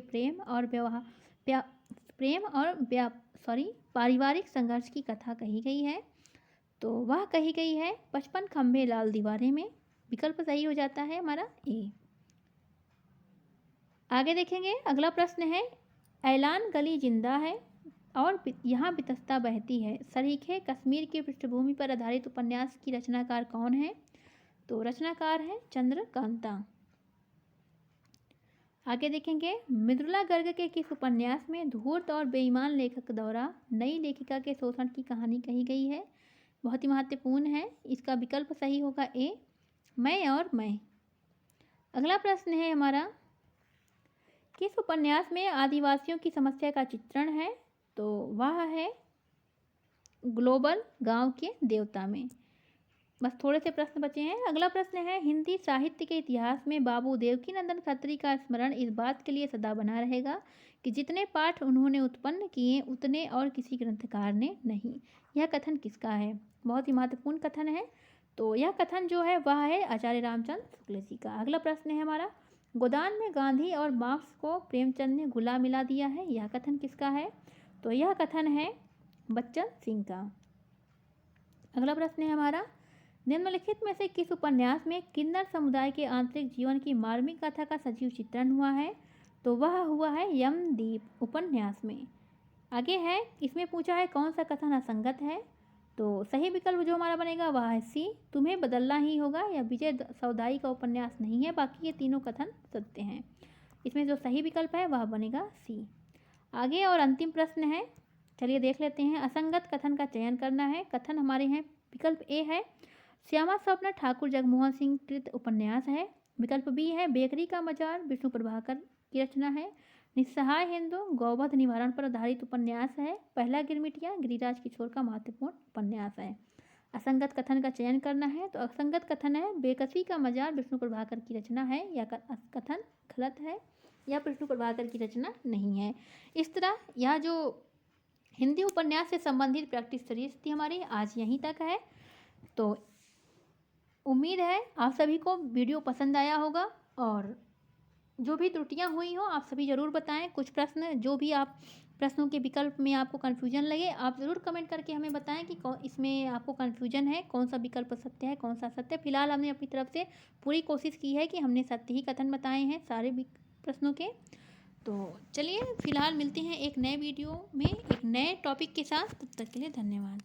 पारिवारिक संघर्ष की कथा कही गई है? तो वह कही गई है 55 खंभे लाल दीवारें में। विकल्प सही हो जाता है हमारा ए। आगे देखेंगे। अगला प्रश्न है, ऐलान गली जिंदा है और यहाँ बितस्ता बहती है सरीखे कश्मीर की पृष्ठभूमि पर आधारित उपन्यास की रचनाकार कौन है? तो रचनाकार है चंद्रकांता। आगे देखेंगे, मृदुला गर्ग के किस उपन्यास में धूर्त और बेईमान लेखक द्वारा नई लेखिका के शोषण की कहानी कही गई है? बहुत ही महत्वपूर्ण है। इसका विकल्प सही होगा ए, मैं और मैं। अगला प्रश्न है हमारा, किस उपन्यास में आदिवासियों की समस्या का चित्रण है? तो वह है ग्लोबल गांव के देवता में। बस थोड़े से प्रश्न बचे हैं। अगला प्रश्न है, हिंदी साहित्य के इतिहास में बाबू देवकीनंदन खत्री का स्मरण इस बात के लिए सदा बना रहेगा कि जितने पाठ उन्होंने उत्पन्न किए उतने और किसी ग्रंथकार ने नहीं। यह कथन किसका है? बहुत ही महत्वपूर्ण कथन है। तो यह कथन जो है वह है आचार्य रामचंद्र शुक्ल जी का। अगला प्रश्न है हमारा, गोदान में गांधी और मार्क्स को प्रेमचंद ने घुला मिला दिया है। यह कथन किसका है? तो यह कथन है बच्चन सिंह का। अगला प्रश्न है हमारा, निम्नलिखित में से किस उपन्यास में किन्नर समुदाय के आंतरिक जीवन की मार्मिक कथा का सजीव चित्रण हुआ है? तो वह हुआ है यमदीप उपन्यास में। आगे है, इसमें पूछा है कौन सा कथन असंगत है? तो सही विकल्प जो हमारा बनेगा वह है सी, तुम्हें बदलना ही होगा। यह विजय सौदाई का उपन्यास नहीं है, बाकी ये तीनों कथन सत्य हैं। इसमें जो सही विकल्प है वह बनेगा सी। आगे और अंतिम प्रश्न है, चलिए देख लेते हैं। असंगत कथन का चयन करना है। कथन हमारे हैं, विकल्प ए है श्यामा स्वप्न ठाकुर जगमोहन सिंह कृत उपन्यास है। विकल्प बी है बेकरी का मजार विष्णु प्रभाकर की रचना है। निस्सहाय हिंदू गौवध निवारण पर आधारित उपन्यास है। पहला गिरमिटिया गिरिराज किशोर का महत्वपूर्ण उपन्यास है। असंगत कथन का चयन करना है। तो असंगत कथन है बेकसी का मजार विष्णु प्रभाकर की रचना है। यह कथन गलत है, यह विष्णु प्रभाकर की रचना नहीं है। इस तरह यह जो हिंदी उपन्यास से संबंधित प्रैक्टिस सीरीज थी हमारी आज यहीं तक है। तो उम्मीद है आप सभी को वीडियो पसंद आया होगा और जो भी त्रुटियां हुई हो आप सभी ज़रूर बताएं। कुछ प्रश्न जो भी आप प्रश्नों के विकल्प में आपको कन्फ्यूजन लगे आप ज़रूर कमेंट करके हमें बताएं कि इसमें आपको कन्फ्यूजन है, कौन सा विकल्प सत्य है, कौन सा सत्य। फिलहाल हमने अपनी तरफ से पूरी कोशिश की है कि हमने सत्य ही कथन बताए हैं सारे प्रश्नों के। तो चलिए फिलहाल मिलते हैं एक नए वीडियो में एक नए टॉपिक के साथ। तब तक के लिए धन्यवाद।